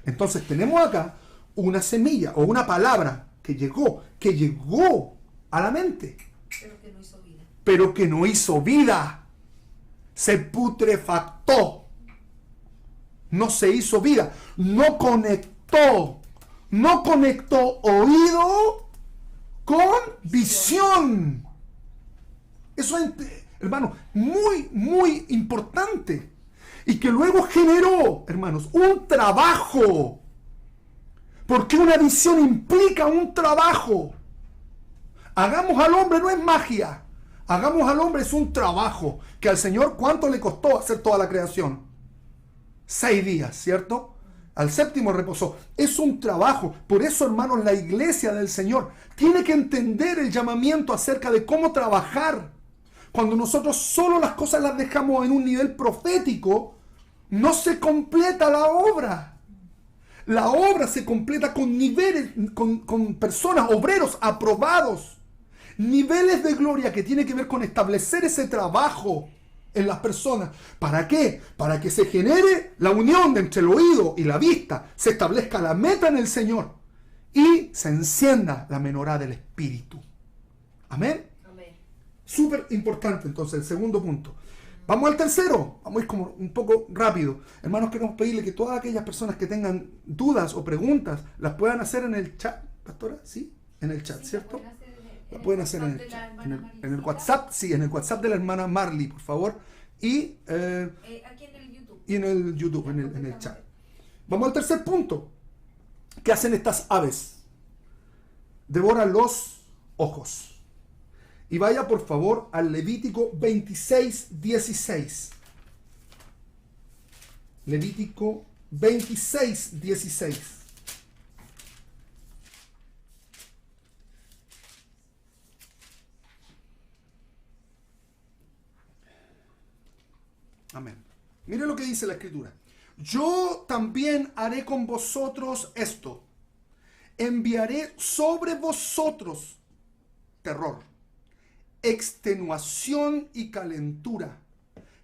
Entonces tenemos acá una semilla o una palabra que llegó a la mente, pero que no hizo vida. Se putrefactó. No se hizo vida. No conectó oído con visión. Eso es, hermano, muy, muy importante. Y que luego generó, hermanos, un trabajo. Porque una visión implica un trabajo. Hagamos al hombre no es magia. Hagamos al hombre es un trabajo. Que al Señor, ¿cuánto le costó hacer toda la creación? 6 días, ¿cierto? Al séptimo reposó. Es un trabajo. Por eso, hermanos, la iglesia del Señor tiene que entender el llamamiento acerca de cómo trabajar. Cuando nosotros solo las cosas las dejamos en un nivel profético, no se completa la obra. La obra se completa con niveles, con personas, obreros aprobados. Niveles de gloria que tiene que ver con establecer ese trabajo en las personas. ¿Para qué? Para que se genere la unión entre el oído y la vista, se establezca la meta en el Señor y se encienda la menorá del Espíritu. Amén. Amén. Súper importante entonces el segundo punto. Vamos al tercero. Vamos a ir como un poco rápido. Hermanos, queremos pedirle que todas aquellas personas que tengan dudas o preguntas las puedan hacer en el chat. ¿Pastora? ¿Sí? En el chat, ¿cierto? La pueden hacer en el chat. En el WhatsApp, sí, en el WhatsApp de la hermana Marley, por favor. Y, Aquí en el YouTube. y en el YouTube, en el chat. Vamos al tercer punto. ¿Qué hacen estas aves? Devoran los ojos. Y vaya por favor al Levítico 26:16. Levítico 26:16. Amén. Mire lo que dice la Escritura. Yo también haré con vosotros esto. Enviaré sobre vosotros terror, extenuación y calentura,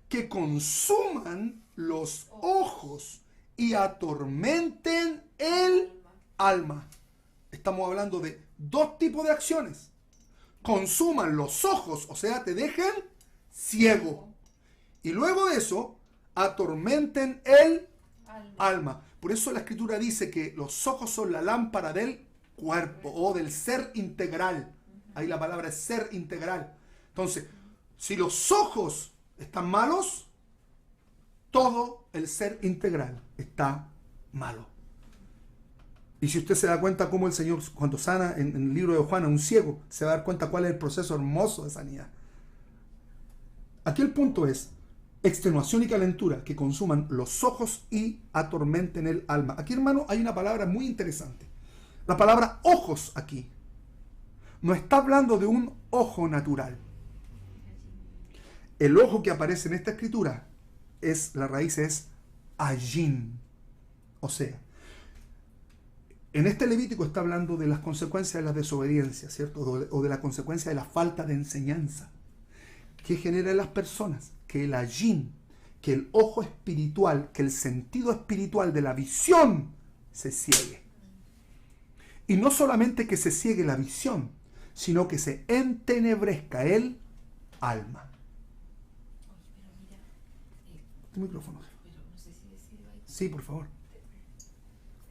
que consuman los ojos y atormenten el alma. Estamos hablando de dos tipos de acciones. Consuman los ojos, o sea, te dejen ciego. Y luego de eso, atormenten el alma. Por eso la Escritura dice que los ojos son la lámpara del cuerpo o del ser integral. Ahí la palabra es ser integral. Entonces, si los ojos están malos, todo el ser integral está malo. Y si usted se da cuenta cómo el Señor, cuando sana en el libro de Juan a un ciego, se va a dar cuenta cuál es el proceso hermoso de sanidad. Aquí el punto es extenuación y calentura que consuman los ojos y atormenten el alma. Aquí, hermano, hay una palabra muy interesante. La palabra ojos aquí no está hablando de un ojo natural. El ojo que aparece en esta escritura la raíz es ayin. O sea, en este Levítico está hablando de las consecuencias de la desobediencia, ¿cierto? O de la consecuencia de la falta de enseñanza que genera en las personas, que el ayin, que el ojo espiritual, que el sentido espiritual de la visión se ciegue. Y no solamente que se ciegue la visión, sino que se entenebrezca el alma. Tu micrófono. Sí, por favor.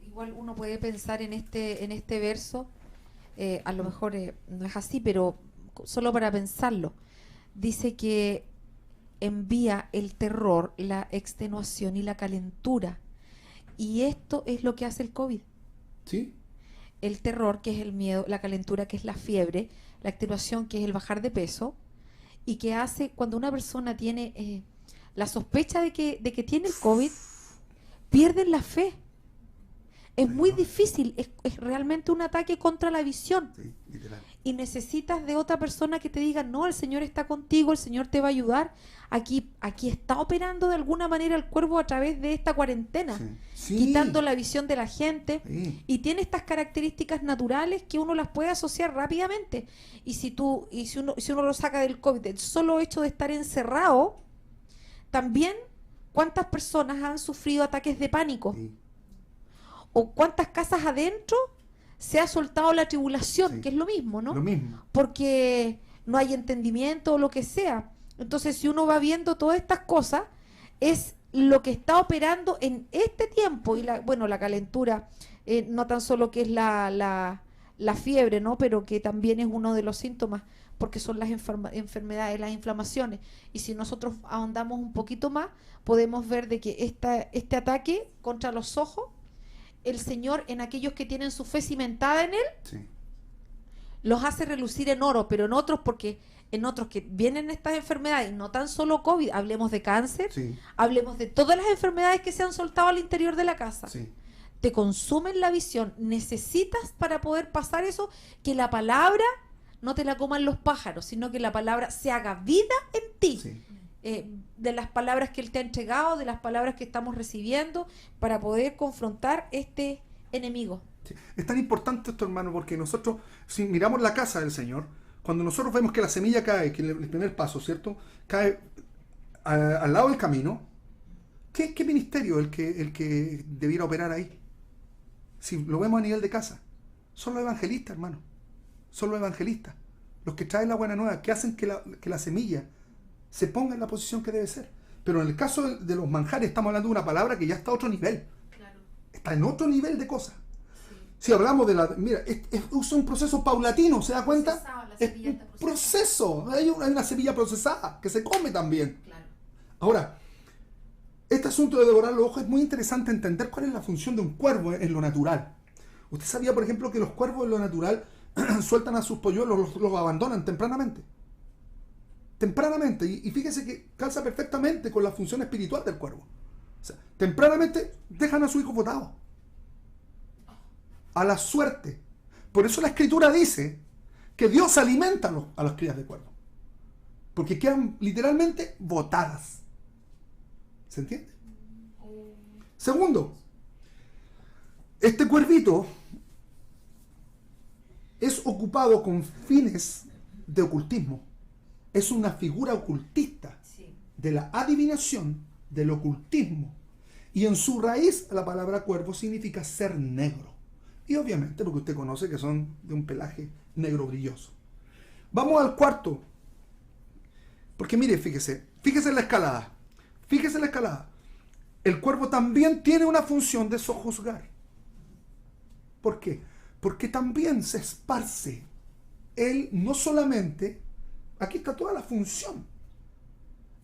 Igual uno puede pensar en este verso, a lo mejor no es así, pero solo para pensarlo. Dice que envía el terror, la extenuación y la calentura. Y esto es lo que hace el COVID. ¿Sí? El terror, que es el miedo, la calentura, que es la fiebre, la extenuación, que es el bajar de peso, y que hace cuando una persona tiene la sospecha de que tiene el COVID, pierden la fe. Es muy difícil, es realmente un ataque contra la visión. Sí, literal. Y necesitas de otra persona que te diga, no, el Señor está contigo, el Señor te va a ayudar. Aquí está operando de alguna manera el cuervo a través de esta cuarentena, Sí. quitando la visión de la gente. Sí. Y tiene estas características naturales que uno las puede asociar rápidamente. Y si uno lo saca del COVID, el solo hecho de estar encerrado, también cuántas personas han sufrido ataques de pánico. Sí. O cuántas casas adentro se ha soltado la tribulación, Sí. que es lo mismo, ¿no? Lo mismo. Porque no hay entendimiento o lo que sea. Entonces, si uno va viendo todas estas cosas, es lo que está operando en este tiempo. Y la calentura, no tan solo que es la fiebre, ¿no? Pero que también es uno de los síntomas, porque son las enfermedades, las inflamaciones. Y si nosotros ahondamos un poquito más, podemos ver de que este ataque contra los ojos, el Señor en aquellos que tienen su fe cimentada en Él, Sí. los hace relucir en oro, pero en otros que vienen estas enfermedades, no tan solo COVID, hablemos de cáncer, Sí. hablemos de todas las enfermedades que se han soltado al interior de la casa. Sí. Te consumen la visión. Necesitas, para poder pasar eso, que la palabra no te la coman los pájaros, sino que la palabra se haga vida en ti. Sí. De las palabras que Él te ha entregado, de las palabras que estamos recibiendo, para poder confrontar este enemigo. Sí. Es tan importante esto, hermano, porque nosotros, si miramos la casa del Señor, cuando nosotros vemos que la semilla cae, que el primer paso, ¿cierto? Cae al lado del camino, ¿qué ministerio el que debiera operar ahí? Si lo vemos a nivel de casa, son los evangelistas, hermano. Son los evangelistas. Los que traen la buena nueva, que hacen que la semilla se ponga en la posición que debe ser. Pero en el caso de los manjares, estamos hablando de una palabra que ya está a otro nivel. Claro. Está en otro nivel de cosas. Si hablamos de mira, es un proceso paulatino, ¿se da cuenta? Es un proceso. Hay una semilla procesada que se come también. Claro. Ahora, este asunto de devorar los ojos es muy interesante entender cuál es la función de un cuervo en lo natural. ¿Usted sabía, por ejemplo, que los cuervos en lo natural sueltan a sus polluelos, los abandonan tempranamente? Tempranamente. Y fíjese que calza perfectamente con la función espiritual del cuervo. O sea, tempranamente dejan a su hijo botado. A la suerte. Por eso la Escritura dice que Dios alimenta a las crías de cuervo. Porque quedan literalmente botadas. ¿Se entiende? Segundo, este cuervito es ocupado con fines de ocultismo. Es una figura ocultista de la adivinación, del ocultismo. Y en su raíz la palabra cuervo significa ser negro. Y obviamente porque usted conoce que son de un pelaje negro brilloso. Vamos al cuarto. Porque mire, fíjese en la escalada. Fíjese en la escalada. El cuervo también tiene una función de sojuzgar. ¿Por qué? Porque también se esparce. Él no solamente... Aquí está toda la función.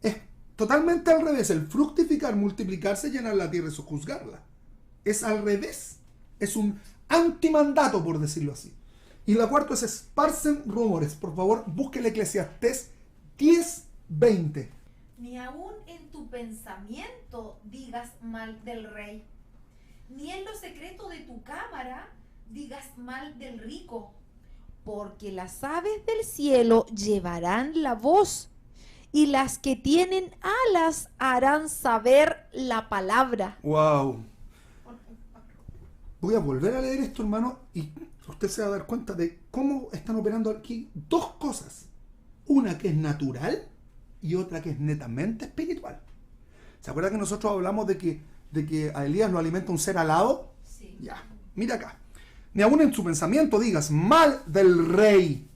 Es totalmente al revés. El fructificar, multiplicarse, llenar la tierra y sojuzgarla. Es al revés. Es un antimandato, por decirlo así. Y la cuarta es esparcen rumores. Por favor, busque el Eclesiastés 10:20. Ni aun en tu pensamiento digas mal del rey, ni en lo secreto de tu cámara digas mal del rico, porque las aves del cielo llevarán la voz, y las que tienen alas harán saber la palabra. ¡Wow! Voy a volver a leer esto, hermano, y usted se va a dar cuenta de cómo están operando aquí dos cosas. Una que es natural y otra que es netamente espiritual. ¿Se acuerda que nosotros hablamos de que a Elías lo alimenta un ser alado? Sí. Ya, mira acá. Ni aún en tu pensamiento digas mal del rey,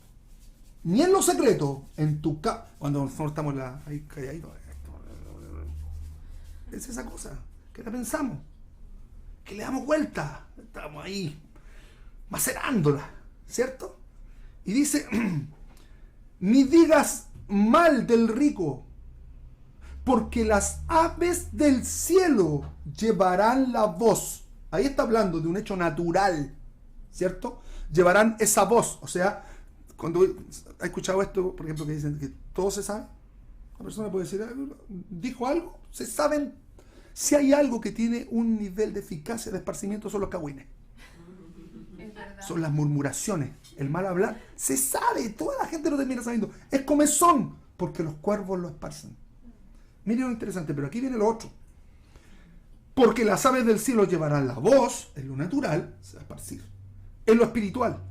ni en lo secreto, en tu cuando nosotros estamos ahí calladitos. Es esa cosa, que la pensamos, que le damos vuelta, estamos ahí macerándola, ¿cierto? Y dice, ni digas mal del rico, porque las aves del cielo llevarán la voz. Ahí está hablando de un hecho natural, ¿cierto? Llevarán esa voz. O sea, cuando ha escuchado esto, por ejemplo, que dicen que todo se sabe, la persona puede decir, dijo algo, se saben. Si hay algo que tiene un nivel de eficacia de esparcimiento, son los cagüines. Son las murmuraciones, el mal hablar. Se sabe, toda la gente lo termina sabiendo. Es comezón, porque los cuervos lo esparcen. Miren lo interesante, pero aquí viene lo otro. Porque las aves del cielo llevarán la voz, en lo natural, se va a esparcir. En lo espiritual,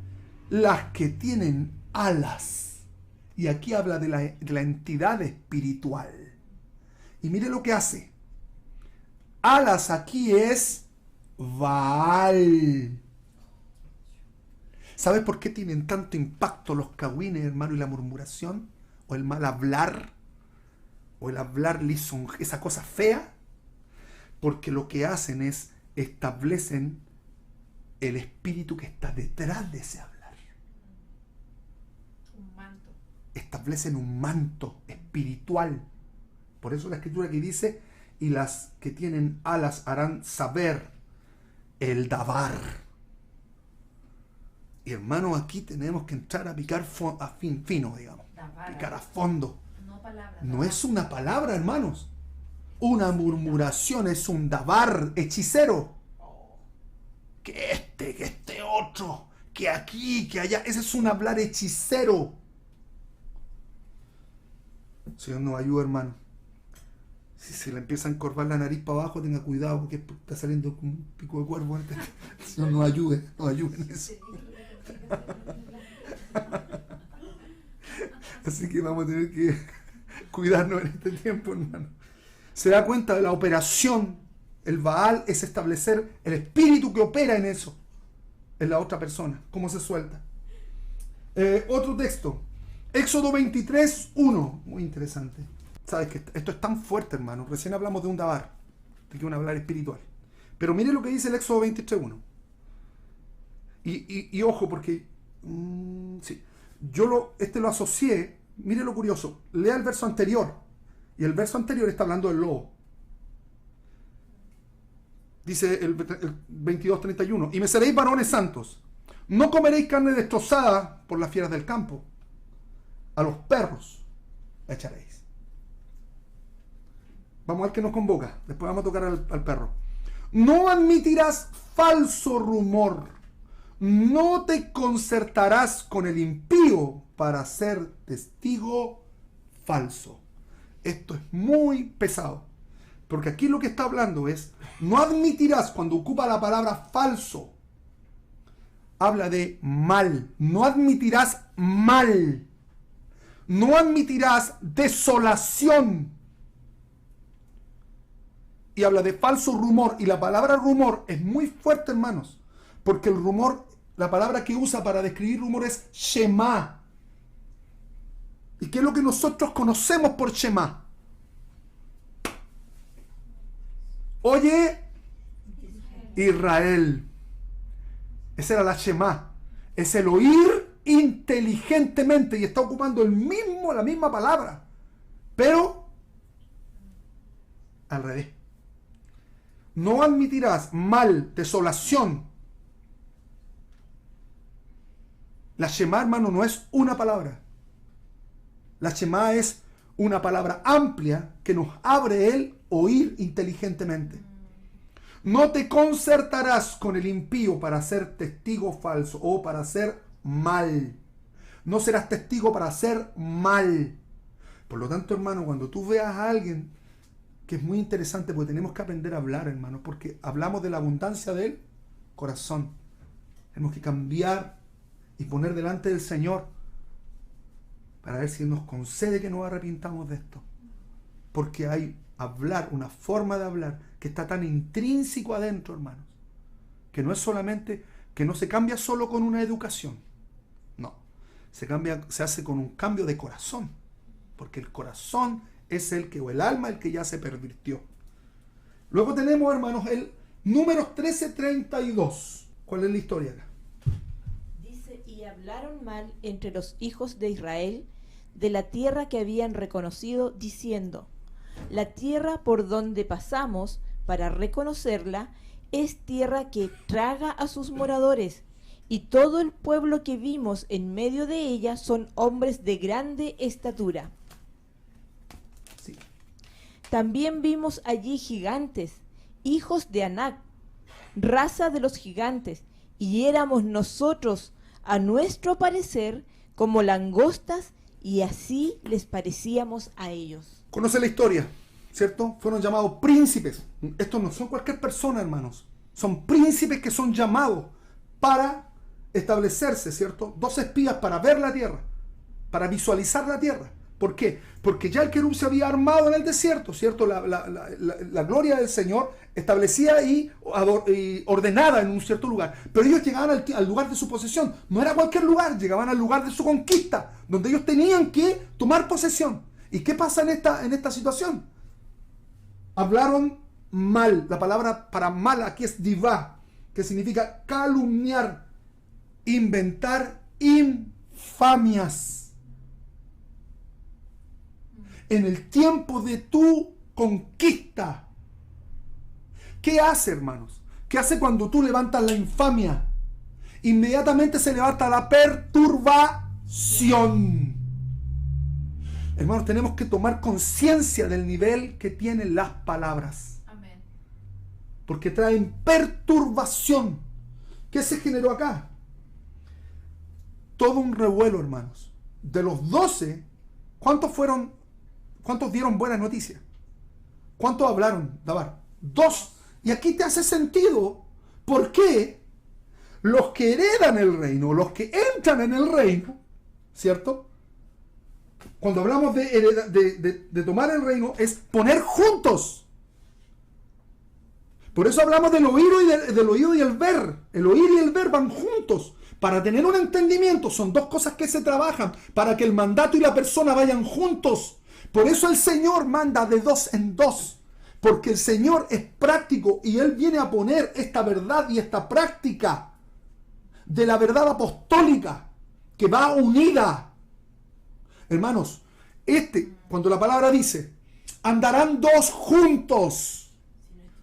las que tienen alas. Y aquí habla de la entidad espiritual. Y mire lo que hace. Alas aquí es Baal. ¿Sabes por qué tienen tanto impacto los cagüines, hermano, y la murmuración? O el mal hablar, o el hablar esa cosa fea. Porque lo que hacen es establecen el espíritu que está detrás de ese hablar. Un manto. Establecen un manto espiritual. Por eso la escritura aquí dice, y las que tienen alas harán saber el dabar. Y hermano, aquí tenemos que entrar a picar fino, digamos. Dabar, picar a fondo. No palabra. No es una palabra, hermanos. Una murmuración es un dabar hechicero. Que este otro, que aquí, que allá. Ese es un hablar hechicero. Señor nos ayuda, hermano. Si se le empieza a encorvar la nariz para abajo, tenga cuidado porque está saliendo con un pico de cuervo. El Señor nos ayude en eso. Así que vamos a tener que cuidarnos en este tiempo, hermano. Se da cuenta de la operación. El Baal es establecer el espíritu que opera en eso, en la otra persona, cómo se suelta. Otro texto, Éxodo 23:1, muy interesante. Sabes que esto es tan fuerte, hermano. Recién hablamos de un dabar, de que un hablar espiritual. Pero mire lo que dice el Éxodo 23:1. Y ojo, porque sí, yo lo asocié. Mire lo curioso, lea el verso anterior. Y el verso anterior está hablando del lobo. Dice el 22:31. Y me seréis varones santos. No comeréis carne destrozada por las fieras del campo. A los perros la echaréis. Vamos a ver qué nos convoca. Después vamos a tocar al perro. No admitirás falso rumor. No te concertarás con el impío para ser testigo falso. Esto es muy pesado. Porque aquí lo que está hablando es, no admitirás, cuando ocupa la palabra falso, habla de mal. No admitirás mal. No admitirás desolación. Y habla de falso rumor. Y la palabra rumor es muy fuerte, hermanos. Porque el rumor, la palabra que usa para describir rumor es Shema. ¿Y qué es lo que nosotros conocemos por Shema? Oye, Israel. Esa era la Shema. Es el oír inteligentemente. Y está ocupando la misma palabra. Pero al revés. No admitirás mal, desolación. La Shema, hermano, no es una palabra. La Shema es una palabra amplia que nos abre el oír inteligentemente. No te concertarás con el impío para ser testigo falso o para hacer mal. No serás testigo para hacer mal. Por lo tanto, hermano, cuando tú veas a alguien, que es muy interesante porque tenemos que aprender a hablar, hermano, porque hablamos de la abundancia del corazón. Tenemos que cambiar y poner delante del Señor para ver si nos concede que nos arrepintamos de esto. Porque hay hablar, una forma de hablar que está tan intrínseco adentro, hermanos, que no es solamente, que no se cambia solo con una educación. No, se hace con un cambio de corazón, porque el corazón es o el alma el que ya se pervirtió. Luego tenemos, hermanos, el Números 13:32. ¿Cuál es la historia acá? Dice, y hablaron mal entre los hijos de Israel de la tierra que habían reconocido, diciendo, la tierra por donde pasamos para reconocerla es tierra que traga a sus moradores, y todo el pueblo que vimos en medio de ella son hombres de grande estatura. Sí. También vimos allí gigantes, hijos de Anac, raza de los gigantes, y éramos nosotros, a nuestro parecer, como langostas, y así les parecíamos a ellos. Conoce la historia, ¿cierto? Fueron llamados príncipes. Estos no son cualquier persona, hermanos. Son príncipes que son llamados para establecerse, ¿cierto? 2 espías para ver la tierra, para visualizar la tierra. ¿Por qué? Porque ya el querub se había armado en el desierto, ¿cierto? La gloria del Señor establecida y ordenada en un cierto lugar. Pero ellos llegaban al lugar de su posesión. No era cualquier lugar, llegaban al lugar de su conquista, donde ellos tenían que tomar posesión. ¿Y qué pasa en esta situación? Hablaron mal. La palabra para mal aquí es divá, que significa calumniar, inventar infamias. En el tiempo de tu conquista. ¿Qué hace, hermanos? ¿Qué hace cuando tú levantas la infamia? Inmediatamente se levanta la perturbación. Hermanos, tenemos que tomar conciencia del nivel que tienen las palabras. Amén. Porque traen perturbación. ¿Qué se generó acá? Todo un revuelo, hermanos. De los 12, ¿cuántos dieron buenas noticias? ¿Cuántos hablaron, Dabar? 2. Y aquí te hace sentido por qué los que heredan el reino, los que entran en el reino, ¿cierto? Cuando hablamos de tomar el reino, es poner juntos. Por eso hablamos del oído y el ver. El oír y el ver van juntos. Para tener un entendimiento, son 2 cosas que se trabajan para que el mandato y la persona vayan juntos. Por eso el Señor manda de 2 en 2, porque el Señor es práctico y Él viene a poner esta verdad y esta práctica de la verdad apostólica que va unida. Hermanos, cuando la palabra dice, andarán 2 juntos,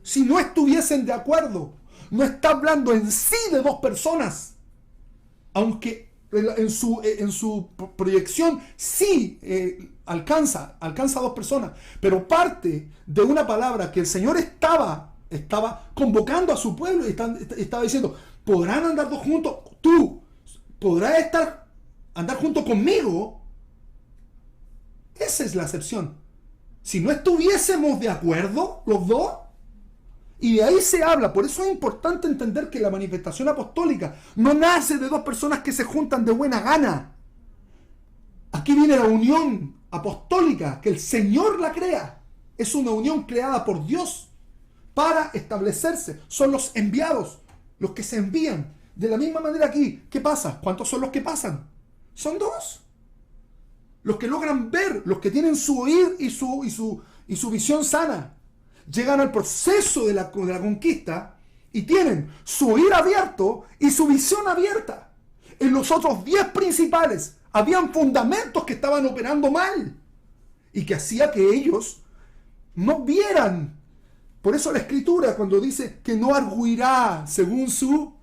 si no estuviesen de acuerdo, no está hablando en sí de 2 personas, aunque en su proyección sí alcanza a 2 personas, pero parte de una palabra que el Señor estaba convocando a su pueblo y estaba diciendo, podrán andar 2 juntos, tú podrás andar junto conmigo. Esa es la acepción. Si no estuviésemos de acuerdo los 2, y de ahí se habla. Por eso es importante entender que la manifestación apostólica no nace de 2 personas que se juntan de buena gana. Aquí viene la unión apostólica, que el Señor la crea. Es una unión creada por Dios para establecerse. Son los enviados, los que se envían. De la misma manera aquí, ¿qué pasa? ¿Cuántos son los que pasan? Son 2. Los que logran ver, los que tienen su oír y su visión sana. Llegan al proceso de la conquista y tienen su oír abierto y su visión abierta. En los otros 10 principales habían fundamentos que estaban operando mal y que hacía que ellos no vieran. Por eso la Escritura, cuando dice que no arguirá según su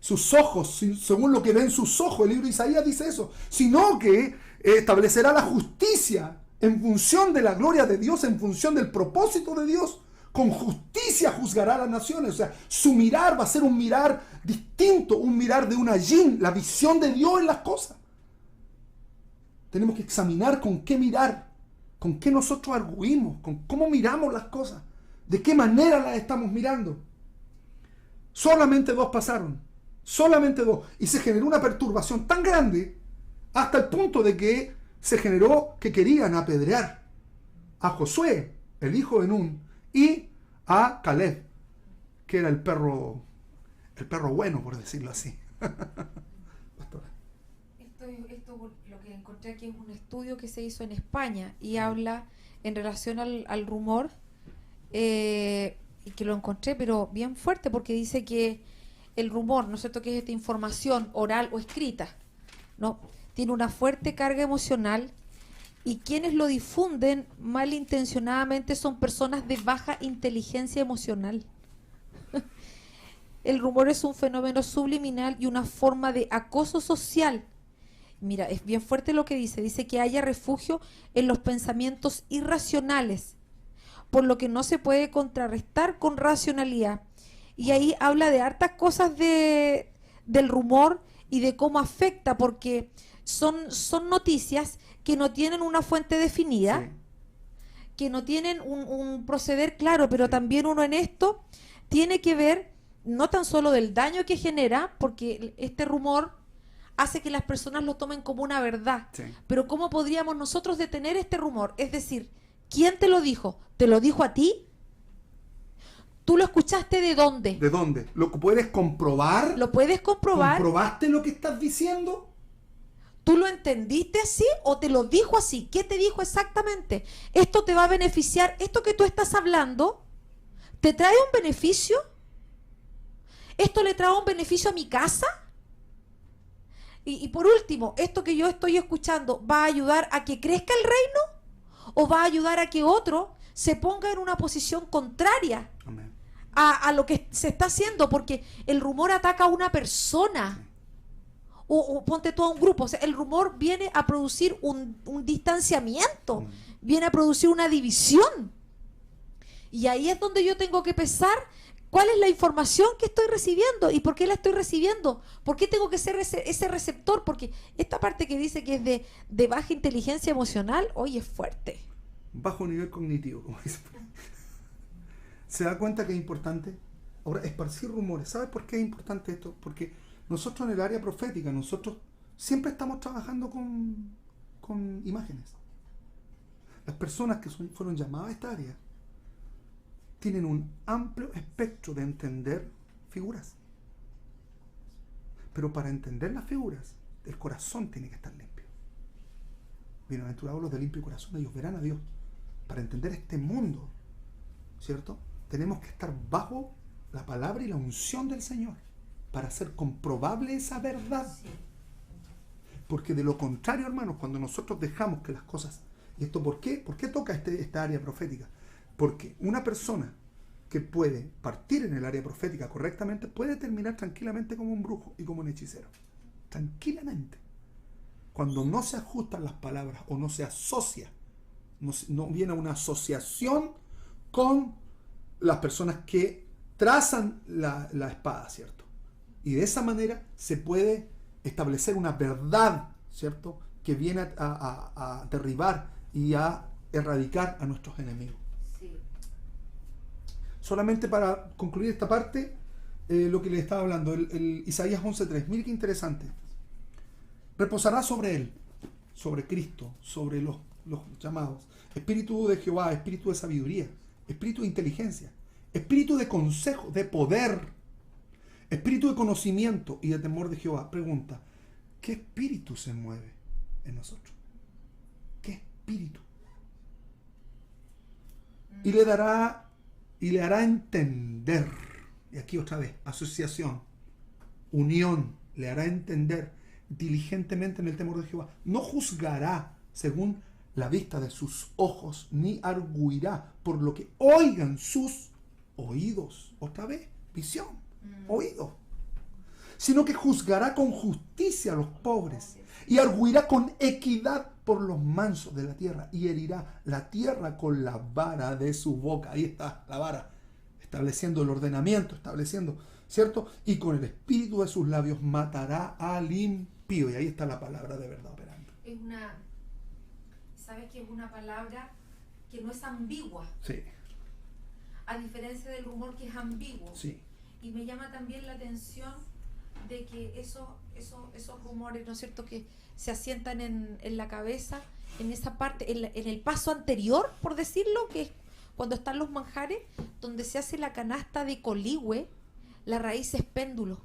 sus ojos, según lo que ven sus ojos, el libro de Isaías dice eso, sino que establecerá la justicia en función de la gloria de Dios, en función del propósito de Dios. Con justicia juzgará a las naciones. O sea, su mirar va a ser un mirar distinto, un mirar de una yin, la visión de Dios en las cosas. Tenemos que examinar con qué mirar, con qué nosotros arguimos, con cómo miramos las cosas, de qué manera las estamos mirando. Solamente 2 pasaron, solamente 2, y se generó una perturbación tan grande hasta el punto de que se generó que querían apedrear a Josué, el hijo de Nun, y a Caleb, que era el perro bueno, por decirlo así. Pastora. Esto lo que encontré aquí es un estudio que se hizo en España y habla en relación al rumor, y que lo encontré pero bien fuerte, porque dice que el rumor, ¿no es cierto?, que es esta información oral o escrita, ¿no?, tiene una fuerte carga emocional, y quienes lo difunden malintencionadamente son personas de baja inteligencia emocional. El rumor es un fenómeno subliminal y una forma de acoso social. Mira, es bien fuerte lo que dice que haya refugio en los pensamientos irracionales, por lo que no se puede contrarrestar con racionalidad. Y ahí habla de hartas cosas del rumor y de cómo afecta, porque son noticias que no tienen una fuente definida, sí, que no tienen un proceder claro, pero sí, también uno en esto tiene que ver no tan solo del daño que genera, porque este rumor hace que las personas lo tomen como una verdad, sí, pero ¿cómo podríamos nosotros detener este rumor? Es decir, ¿quién te lo dijo? ¿Te lo dijo a ti? ¿Tú lo escuchaste de dónde? ¿De dónde? ¿Lo puedes comprobar? ¿Lo puedes comprobar? ¿Comprobaste lo que estás diciendo? ¿Tú lo entendiste así o te lo dijo así? ¿Qué te dijo exactamente? ¿Esto te va a beneficiar? ¿Esto que tú estás hablando te trae un beneficio? ¿Esto le trae un beneficio a mi casa? Y por último, ¿esto que yo estoy escuchando va a ayudar a que crezca el reino? ¿O va a ayudar a que otro se ponga en una posición contraria a lo que se está haciendo? Porque el rumor ataca a una persona. O ponte todo un grupo. O sea, el rumor viene a producir un distanciamiento, viene a producir una división. Y ahí es donde yo tengo que pensar cuál es la información que estoy recibiendo y por qué la estoy recibiendo. ¿Por qué tengo que ser ese receptor? Porque esta parte que dice que es de baja inteligencia emocional, hoy es fuerte. Bajo nivel cognitivo, como dice. ¿Se da cuenta que es importante? Ahora, esparcir rumores. ¿Sabes por qué es importante esto? Porque nosotros en el área profética, nosotros siempre estamos trabajando con imágenes. Las personas que fueron llamadas a esta área tienen un amplio espectro de entender figuras. Pero para entender las figuras, el corazón tiene que estar limpio. Bienaventurados los de limpio corazón, ellos verán a Dios. Para entender este mundo, ¿cierto? Tenemos que estar bajo la palabra y la unción del Señor, para hacer comprobable esa verdad. Sí. Porque de lo contrario, hermanos, cuando nosotros dejamos que las cosas... ¿Y esto por qué? ¿Por qué toca esta área profética? Porque una persona que puede partir en el área profética correctamente puede terminar tranquilamente como un brujo y como un hechicero. Tranquilamente. Cuando no se ajustan las palabras o no se asocia, no viene una asociación con las personas que trazan la espada, ¿cierto? Y de esa manera se puede establecer una verdad, ¿cierto?, que viene a derribar y a erradicar a nuestros enemigos. Sí. Solamente para concluir esta parte, lo que les estaba hablando, el Isaías 11:3. Mire qué interesante. Reposará sobre él, sobre Cristo, sobre los llamados, espíritu de Jehová, espíritu de sabiduría, espíritu de inteligencia, espíritu de consejo, de poder, espíritu de conocimiento y de temor de Jehová. Pregunta, ¿qué espíritu se mueve en nosotros? ¿Qué espíritu? Y le hará entender, y aquí otra vez, asociación, unión, le hará entender diligentemente en el temor de Jehová. No juzgará según la vista de sus ojos, ni arguirá por lo que oigan sus oídos. Otra vez, visión, oídos. sino que juzgará con justicia a los pobres y arguirá con equidad por los mansos de la tierra y herirá la tierra con la vara de su boca. Ahí está la vara, estableciendo el ordenamiento, estableciendo, ¿cierto? Y con el espíritu de sus labios matará al impío. Y ahí está la palabra de verdad operando. ¿Sabes que es una palabra que no es ambigua? Sí. A diferencia del rumor que es ambiguo. Sí. Y me llama también la atención de que esos rumores, ¿no es cierto?, que se asientan en la cabeza, en esa parte, en el paso anterior, por decirlo, que es cuando están los manjares, donde se hace la canasta de coligüe, la raíz es péndulo.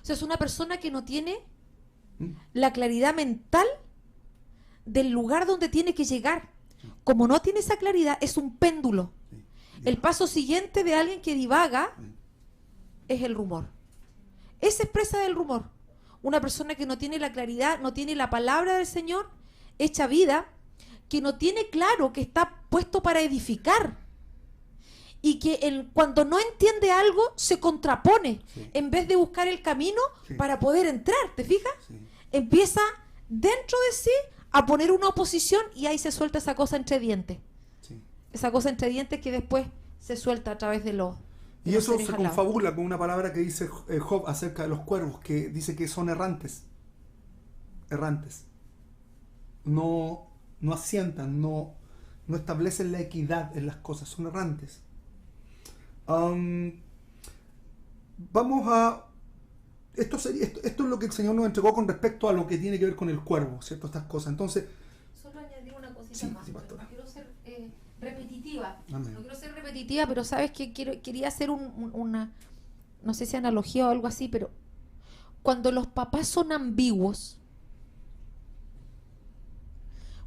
O sea, es una persona que no tiene la claridad mental del lugar donde tiene que llegar. Como no tiene esa claridad, es un péndulo. El paso siguiente de alguien que divaga es el rumor. Esa expresa del rumor. Una persona que no tiene la claridad, no tiene la palabra del Señor hecha vida, que no tiene claro que está puesto para edificar. Y que cuando no entiende algo, se contrapone. Sí. En vez de buscar el camino para poder entrar, ¿te fijas? Sí. Empieza dentro de sí a poner una oposición y ahí se suelta esa cosa entre dientes. Sí. Esa cosa entre dientes que después se suelta a través de los... Y eso se confabula con una palabra que dice Job acerca de los cuervos, que dice que son errantes. Errantes. No asientan, no establecen la equidad en las cosas, son errantes. Vamos a... Esto es lo que el Señor nos entregó con respecto a lo que tiene que ver con el cuervo, ¿cierto? Estas cosas. Entonces... Solo añadir una cosita Sí, más. sí, pastora. No quiero ser repetitiva. Amén. No quiero ser repetitiva, pero sabes que quería hacer una... No sé si analogía o algo así, pero... Cuando los papás son ambiguos,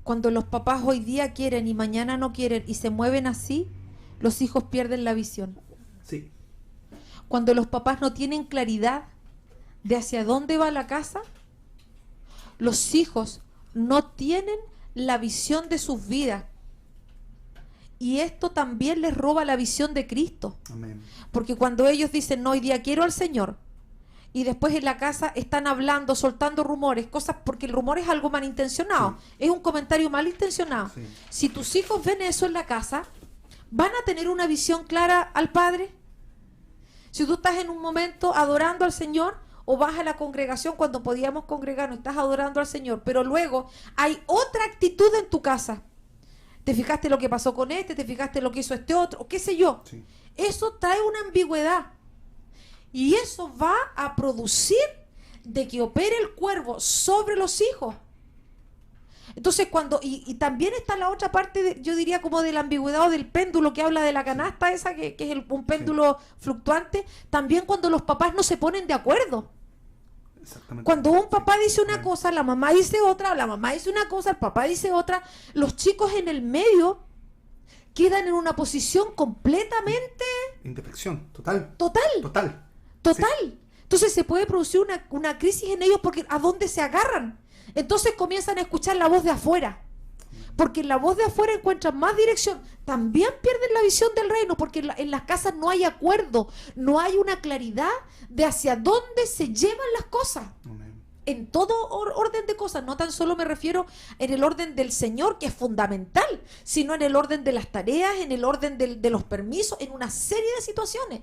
cuando los papás hoy día quieren y mañana no quieren y se mueven así, los hijos pierden la visión. Sí. Cuando los papás no tienen claridad de hacia dónde va la casa, los hijos no tienen la visión de sus vidas. Y esto también les roba la visión de Cristo. Amén. Porque cuando ellos dicen, no, hoy día quiero al Señor, y después en la casa están hablando, soltando rumores, cosas, porque el rumor es algo malintencionado, es un comentario malintencionado. Sí. Si tus hijos ven eso en la casa, ¿van a tener una visión clara al Padre? Si tú estás en un momento adorando al Señor, o vas a la congregación cuando podíamos congregarnos, estás adorando al Señor, pero luego hay otra actitud en tu casa. ¿Te fijaste lo que pasó con este? ¿Te fijaste lo que hizo este otro? O qué sé yo. Sí. Eso trae una ambigüedad. Y eso va a producir de que opere el cuervo sobre los hijos. Entonces y también está la otra parte, yo diría como de la ambigüedad o del péndulo que habla de la canasta esa, que es un péndulo fluctuante, también cuando los papás no se ponen de acuerdo. Exactamente. Cuando un papá dice una cosa, la mamá dice otra, la mamá dice una cosa, el papá dice otra, los chicos en el medio quedan en una posición completamente Indefección, total. total. Sí. Entonces se puede producir una crisis en ellos porque ¿a dónde se agarran? Entonces comienzan a escuchar la voz de afuera. Porque en la voz de afuera encuentran más dirección. También pierden la visión del reino porque en las casas no hay acuerdo, no hay una claridad de hacia dónde se llevan las cosas. Amén. En todo orden de cosas, no tan solo me refiero en el orden del Señor, que es fundamental, sino en el orden de las tareas, en el orden de los permisos, en una serie de situaciones.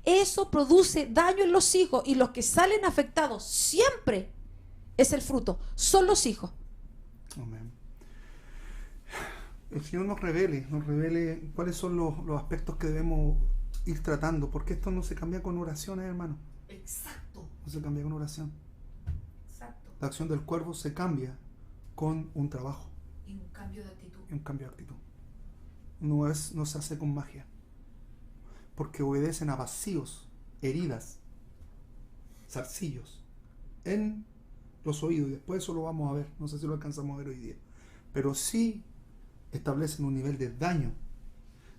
Eso produce daño en los hijos y los que salen afectados siempre es el fruto, son los hijos. Amén. El Señor nos revele cuáles son los aspectos que debemos ir tratando, porque esto no se cambia con oraciones, hermano. Exacto. No se cambia con oración. Exacto. La acción del cuervo se cambia con un trabajo Y un cambio de actitud. y un cambio de actitud. No se hace con magia, porque obedecen a vacíos, heridas, zarcillos en los oídos, y después eso lo vamos a ver, no sé si lo alcanzamos a ver hoy día, pero sí establecen un nivel de daño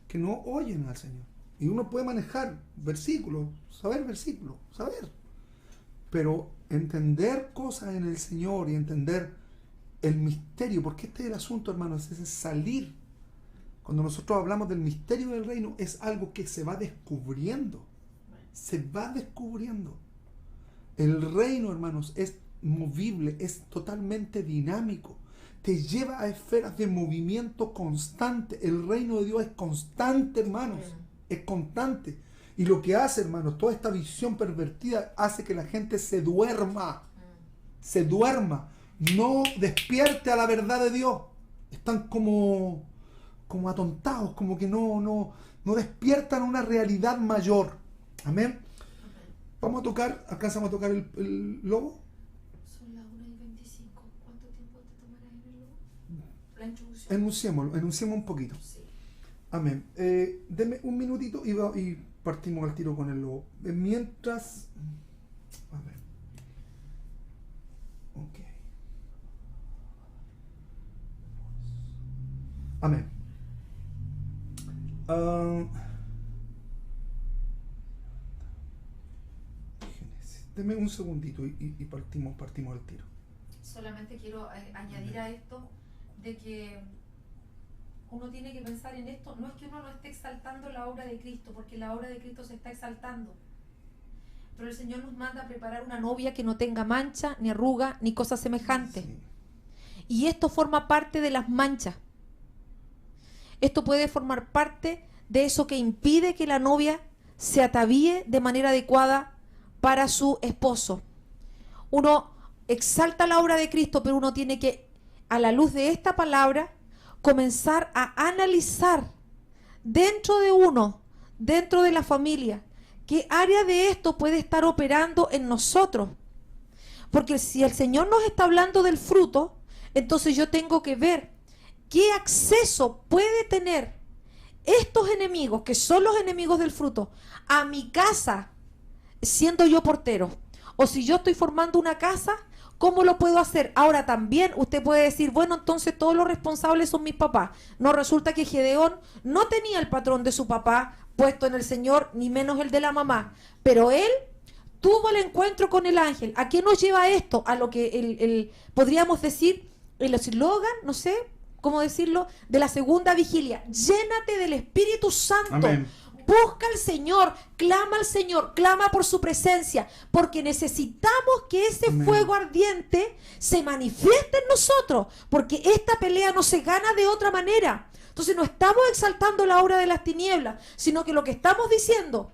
que no oyen al Señor. Y uno puede manejar versículos, saber, pero entender cosas en el Señor y entender el misterio, porque este es el asunto, hermanos, es salir. Cuando nosotros hablamos del misterio del reino, es algo que se va descubriendo, se va descubriendo. El reino, hermanos, es movible, es totalmente dinámico. Te lleva a esferas de movimiento constante. El reino de Dios es constante, hermanos. Es constante. Y lo que hace, hermanos, toda esta visión pervertida hace que la gente se duerma. Se duerma. No despierte a la verdad de Dios. Están como atontados, como que no despiertan una realidad mayor. Amén. Vamos a tocar, alcanzamos a tocar el logo. Son las 1:25. ¿Cuánto tiempo te tomará en el logo? La introducción. Enunciemos un poquito. Sí. Amén. Deme un minutito y partimos al tiro con el logo. Mientras... A ver. Ok. Amén. Deme un segundito y partimos al tiro. Solamente quiero añadir a esto de que uno tiene que pensar en esto. No es que uno no esté exaltando la obra de Cristo, porque la obra de Cristo se está exaltando. Pero el Señor nos manda a preparar una novia que no tenga mancha, ni arruga, ni cosa semejante. Sí. Y esto forma parte de las manchas. Esto puede formar parte de eso que impide que la novia se atavíe de manera adecuada para su esposo. Uno exalta la obra de Cristo, pero uno tiene que, a la luz de esta palabra, comenzar a analizar dentro de uno, dentro de la familia, qué área de esto puede estar operando en nosotros. Porque si el Señor nos está hablando del fruto, entonces yo tengo que ver qué acceso puede tener estos enemigos, que son los enemigos del fruto, a mi casa, siendo yo portero. O si yo estoy formando una casa, ¿cómo lo puedo hacer? Ahora también usted puede decir, bueno, entonces todos los responsables son mis papás. No, resulta que Gedeón no tenía el patrón de su papá puesto en el Señor, ni menos el de la mamá. Pero él tuvo el encuentro con el ángel. ¿A qué nos lleva esto? A lo que podríamos decir, el eslogan, no sé cómo decirlo, de la segunda vigilia. Llénate del Espíritu Santo. Amén. Busca al Señor, clama por su presencia, porque necesitamos que ese Amén. fuego ardiente se manifieste en nosotros, porque esta pelea no se gana de otra manera. Entonces no estamos exaltando la obra de las tinieblas, sino que lo que estamos diciendo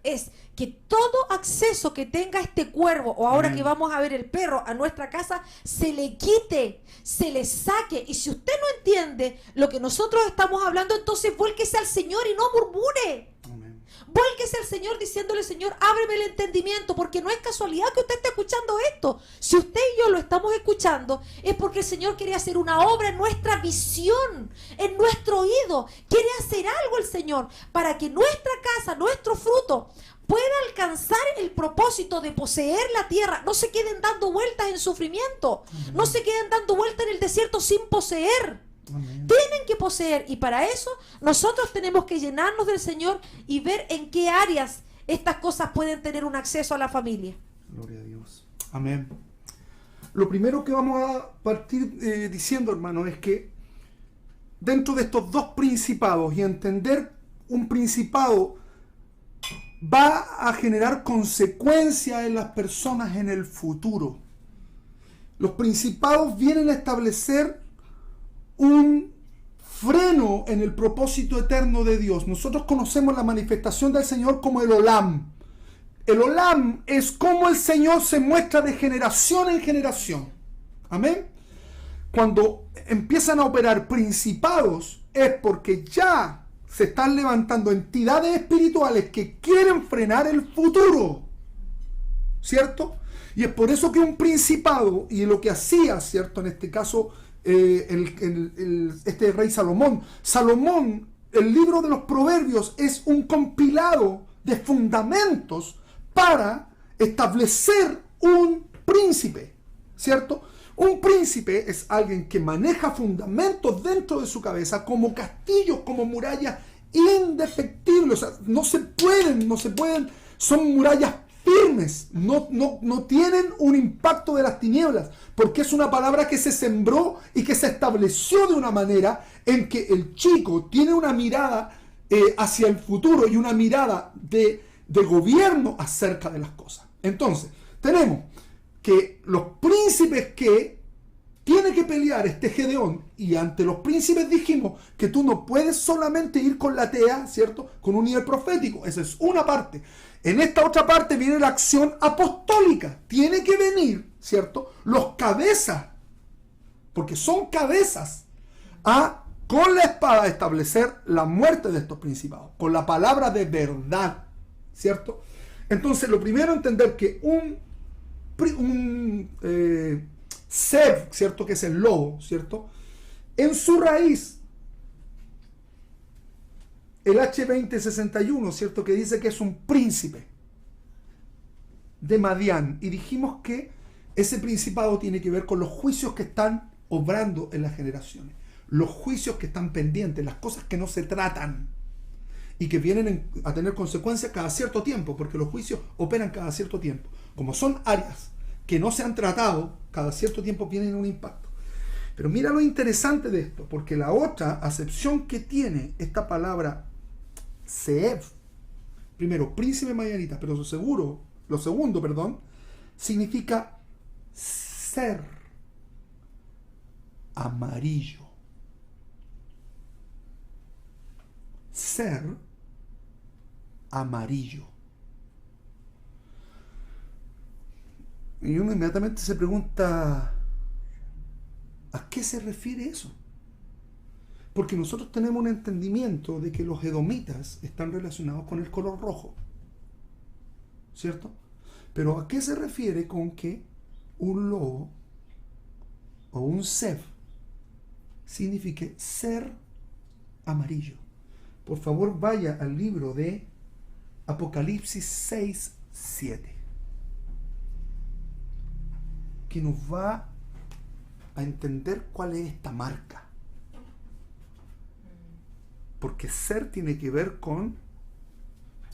es que todo acceso que tenga este cuervo, o ahora Amén. que vamos a ver el perro, a nuestra casa, se le quite, se le saque. Y si usted no entiende lo que nosotros estamos hablando, entonces vuélquese al Señor y no murmure. Amén. Vuélquese al Señor diciéndole, Señor, ábreme el entendimiento, porque no es casualidad que usted esté escuchando esto. Si usted y yo lo estamos escuchando, es porque el Señor quiere hacer una obra en nuestra visión, en nuestro oído. Quiere hacer algo el Señor para que nuestra casa, nuestro fruto, pueda alcanzar el propósito de poseer la tierra. No se queden dando vueltas en sufrimiento. No se queden dando vueltas en el desierto sin poseer. Amén. Tienen que poseer, y para eso nosotros tenemos que llenarnos del Señor y ver en qué áreas estas cosas pueden tener un acceso a la familia. Gloria a Dios. Amén. Lo primero que vamos a partir diciendo, hermano, es que dentro de estos dos principados, y entender un principado va a generar consecuencias en las personas en el futuro. Los principados vienen a establecer un freno en el propósito eterno de Dios. Nosotros conocemos la manifestación del Señor como el Olam. El Olam es como el Señor se muestra de generación en generación. Amén. Cuando empiezan a operar principados es porque ya se están levantando entidades espirituales que quieren frenar el futuro. ¿Cierto? Y es por eso que un principado, y lo que hacía, ¿cierto? En este caso, este rey Salomón. Salomón, el libro de los Proverbios, es un compilado de fundamentos para establecer un príncipe, ¿cierto? Un príncipe es alguien que maneja fundamentos dentro de su cabeza como castillos, como murallas indefectibles. O sea, no se pueden, son murallas firmes, no tienen un impacto de las tinieblas, porque es una palabra que se sembró y que se estableció de una manera en que el chico tiene una mirada hacia el futuro y una mirada de de gobierno acerca de las cosas. Entonces, tenemos que los príncipes que tiene que pelear este Gedeón, y ante los príncipes dijimos que tú no puedes solamente ir con la tea, ¿cierto? Con un nivel profético. Esa es una parte. En esta otra parte viene la acción apostólica. Tiene que venir, ¿cierto? Los cabezas, porque son cabezas, a con la espada establecer la muerte de estos principados, con la palabra de verdad, ¿cierto? Entonces, lo primero, entender que un Seb, ¿cierto? Que es el lobo, ¿cierto? En su raíz, el H2061, ¿cierto? Que dice que es un príncipe de Madián. Y dijimos que ese principado tiene que ver con los juicios que están obrando en las generaciones. Los juicios que están pendientes, las cosas que no se tratan y que vienen a tener consecuencias cada cierto tiempo, porque los juicios operan cada cierto tiempo. Como son áreas que no se han tratado, cada cierto tiempo tienen un impacto. Pero mira lo interesante de esto, porque la otra acepción que tiene esta palabra Seeb, primero, príncipe madianita, pero lo segundo, significa ser amarillo. Ser amarillo. Y uno inmediatamente se pregunta, ¿a qué se refiere eso? Porque nosotros tenemos un entendimiento de que los edomitas están relacionados con el color rojo, ¿cierto? Pero ¿a qué se refiere con que un lobo o un Seb signifique ser amarillo? Por favor, vaya al libro de Apocalipsis 6:7, que nos va a entender cuál es esta marca. Porque ser tiene que ver con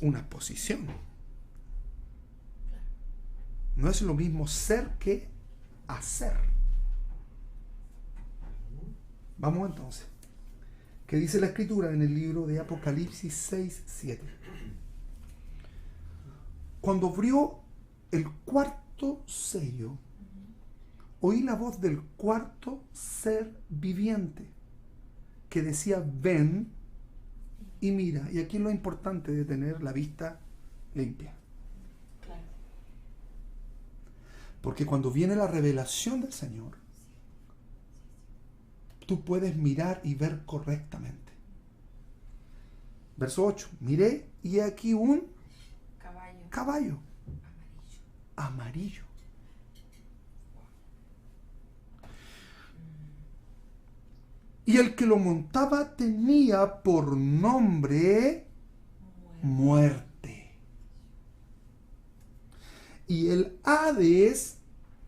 una posición. No es lo mismo ser que hacer. Vamos entonces. ¿Qué dice la Escritura en el libro de Apocalipsis 6:7? Cuando abrió el cuarto sello, oí la voz del cuarto ser viviente que decía: ven y mira. Y aquí es lo importante de tener la vista limpia. Claro. Porque cuando viene la revelación del Señor, tú puedes mirar y ver correctamente. Verso 8. Miré y aquí un caballo amarillo. Y el que lo montaba tenía por nombre muerte. Y el Hades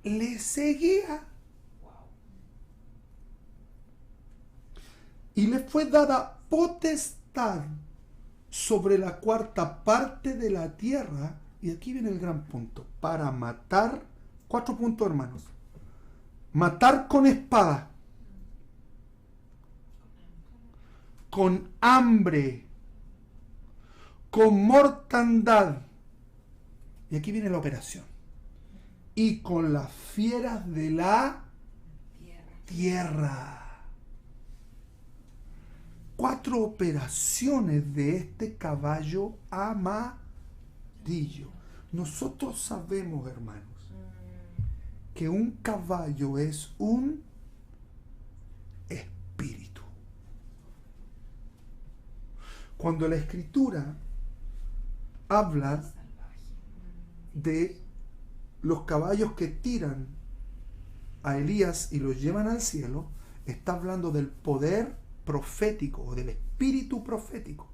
le seguía. Y le fue dada potestad sobre la cuarta parte de la tierra. Y aquí viene el gran punto. Para matar. 4 puntos, hermanos. Matar con espada. Con hambre, con mortandad, y aquí viene la operación, y con las fieras de la tierra. 4 operaciones de este caballo amarillo. Nosotros sabemos, hermanos, que un caballo es un espíritu. Cuando la Escritura habla de los caballos que tiran a Elías y los llevan al cielo, está hablando del poder profético o del espíritu profético.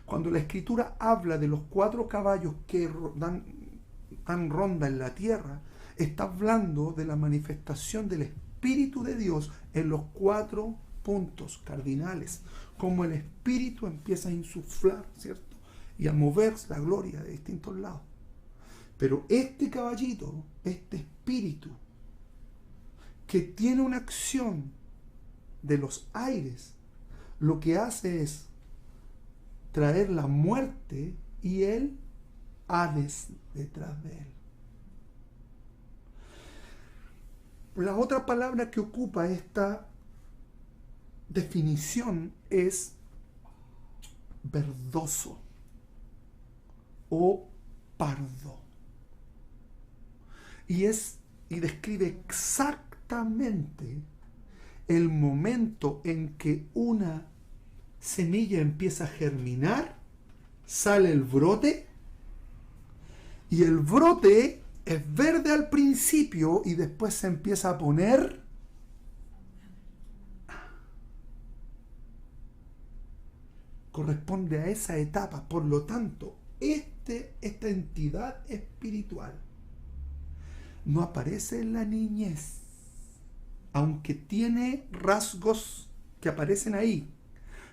Cuando la Escritura habla de los 4 caballos que dan ronda en la tierra, está hablando de la manifestación del Espíritu de Dios en los 4 puntos cardinales, como el Espíritu empieza a insuflar, ¿cierto? Y a moverse la gloria de distintos lados. Pero este caballito, este espíritu, que tiene una acción de los aires, lo que hace es traer la muerte y el aves detrás de él. La otra palabra que ocupa esta definición es verdoso o pardo. Y describe exactamente el momento en que una semilla empieza a germinar, sale el brote, y el brote es verde al principio y después se empieza a poner corresponde a esa etapa. Por lo tanto, esta entidad espiritual no aparece en la niñez, aunque tiene rasgos que aparecen ahí,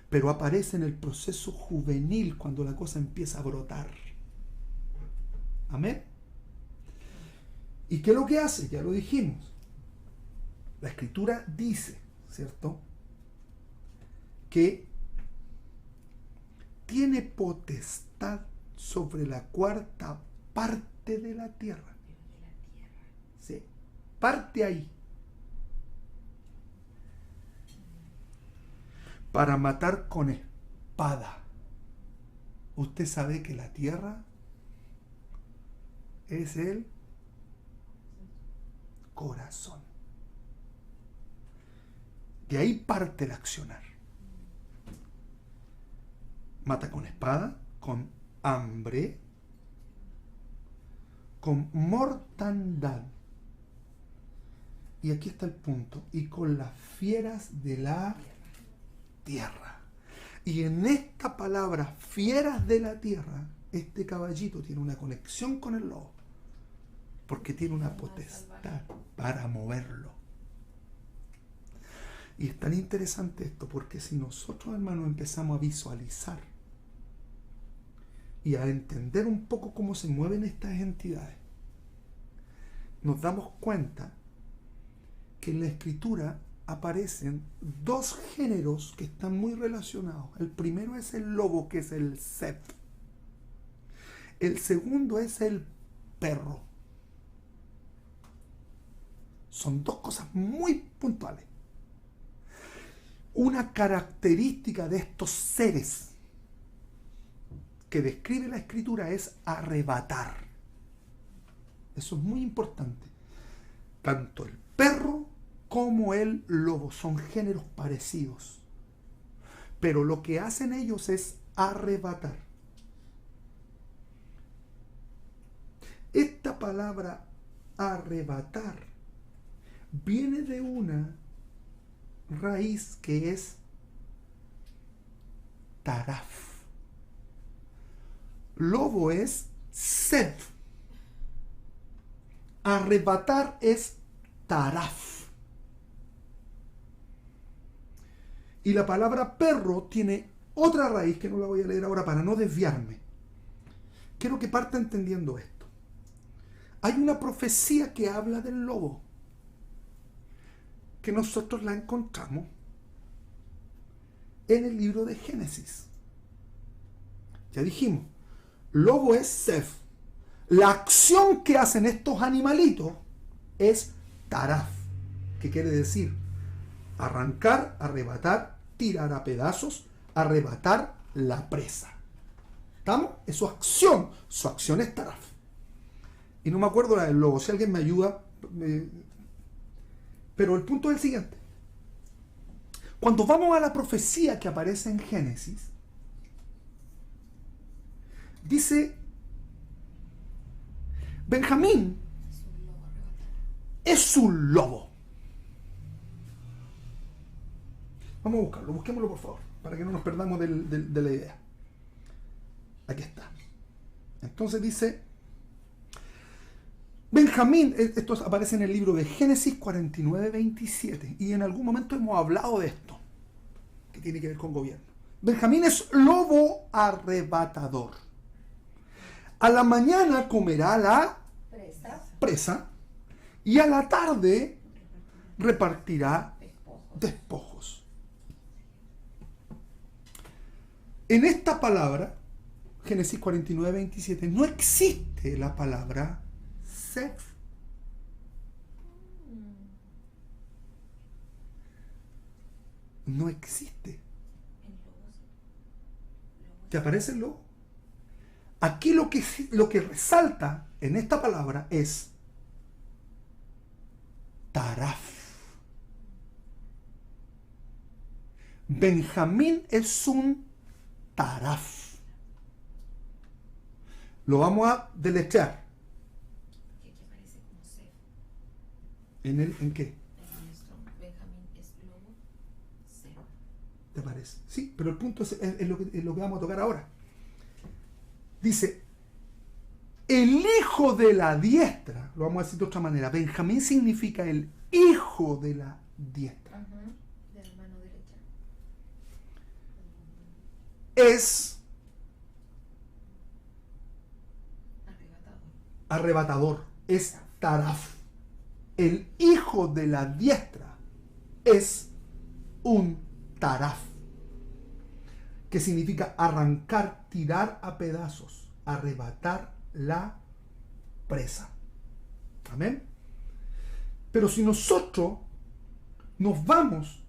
pero aparece en el proceso juvenil, cuando la cosa empieza a brotar. Amén. ¿Y qué es lo que hace? Ya lo dijimos. La Escritura dice, ¿cierto?, que tiene potestad sobre la cuarta parte de la tierra. Sí, parte ahí. Para matar con espada. Usted sabe que la tierra es el corazón. De ahí parte el accionar. Mata con espada, con hambre, con mortandad. Y aquí está el punto. Y con las fieras de la tierra. Y en esta palabra, fieras de la tierra, este caballito tiene una conexión con el lobo. Porque tiene una potestad para moverlo. Y es tan interesante esto, porque si nosotros, hermanos, empezamos a visualizar y a entender un poco cómo se mueven estas entidades, nos damos cuenta que en la Escritura aparecen dos géneros que están muy relacionados. El primero es el lobo, que es el Seth. El segundo es el perro. Son dos cosas muy puntuales. Una característica de estos seres que describe la Escritura es arrebatar. Eso es muy importante. Tanto el perro como el lobo son géneros parecidos. Pero lo que hacen ellos es arrebatar. Esta palabra arrebatar viene de una raíz que es taraf. Lobo es sed. Arrebatar es taraf. Y la palabra perro tiene otra raíz que no la voy a leer ahora para no desviarme. Quiero que parta entendiendo esto. Hay una profecía que habla del lobo, que nosotros la encontramos en el libro de Génesis. Ya dijimos, lobo es Sef. La acción que hacen estos animalitos es taraf, que quiere decir arrancar, arrebatar, tirar a pedazos, arrebatar la presa. ¿Estamos? Es su acción. Su acción es taraf. Y no me acuerdo la del lobo. Si alguien me ayuda. Pero el punto es el siguiente. Cuando vamos a la profecía que aparece en Génesis, dice: Benjamín es un lobo. Vamos a buscarlo, busquémoslo por favor, para que no nos perdamos de la idea. Aquí está. Entonces dice: Benjamín, esto aparece en el libro de Génesis 49:27, y en algún momento hemos hablado de esto, que tiene que ver con gobierno. Benjamín es lobo arrebatador. A la mañana comerá la presa y a la tarde repartirá despojos. En esta palabra Génesis 49, 27, no existe la palabra Sef. No existe. ¿Te aparece el lobo? Aquí lo que resalta en esta palabra es Taraf. Benjamín es un Taraf. Lo vamos a deletrear. ¿Qué aparece como Sef? ¿En qué? Benjamín es lobo, Sef. ¿Te parece? Sí, pero el punto es lo que vamos a tocar ahora. Dice, el hijo de la diestra, lo vamos a decir de otra manera, Benjamín significa el hijo de la diestra. De la mano derecha. Es Arrebatador. es Taraf. El hijo de la diestra es un Taraf, que significa arrancar, tirar a pedazos, arrebatar la presa. Amén. Pero si nosotros nos vamos,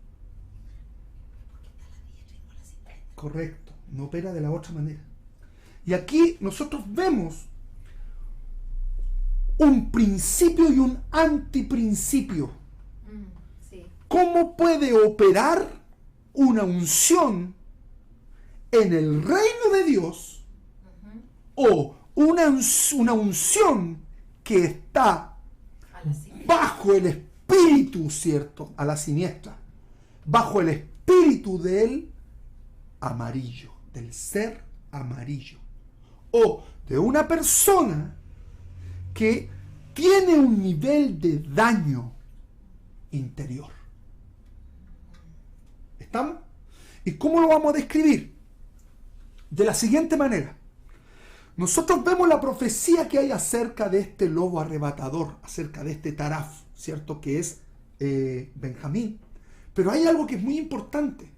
correcto, no opera de la otra manera. Y aquí nosotros vemos un principio y un antiprincipio. Sí. ¿Cómo puede operar una unción en el reino de Dios o una unción que está bajo el espíritu, ¿cierto? A la siniestra, bajo el espíritu del amarillo, del ser amarillo, o de una persona que tiene un nivel de daño interior? ¿Estamos? ¿Y cómo lo vamos a describir? De la siguiente manera. Nosotros vemos la profecía que hay acerca de este lobo arrebatador, acerca de este Taraf, ¿cierto? Que es Benjamín. Pero hay algo que es muy importante.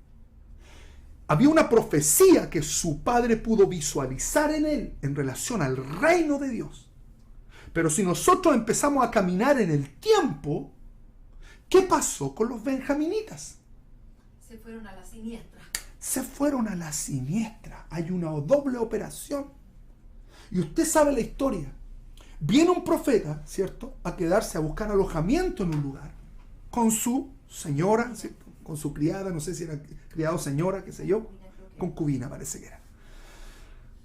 Había una profecía que su padre pudo visualizar en él en relación al reino de Dios. Pero si nosotros empezamos a caminar en el tiempo, ¿qué pasó con los benjaminitas? Se fueron a la siniestra. Se fueron a la siniestra. Hay una doble operación. Y usted sabe la historia. Viene un profeta, ¿cierto?, a quedarse a buscar alojamiento en un lugar con su señora, ¿cierto?, con su criada, no sé si era criado o señora, qué sé yo, concubina parece que era.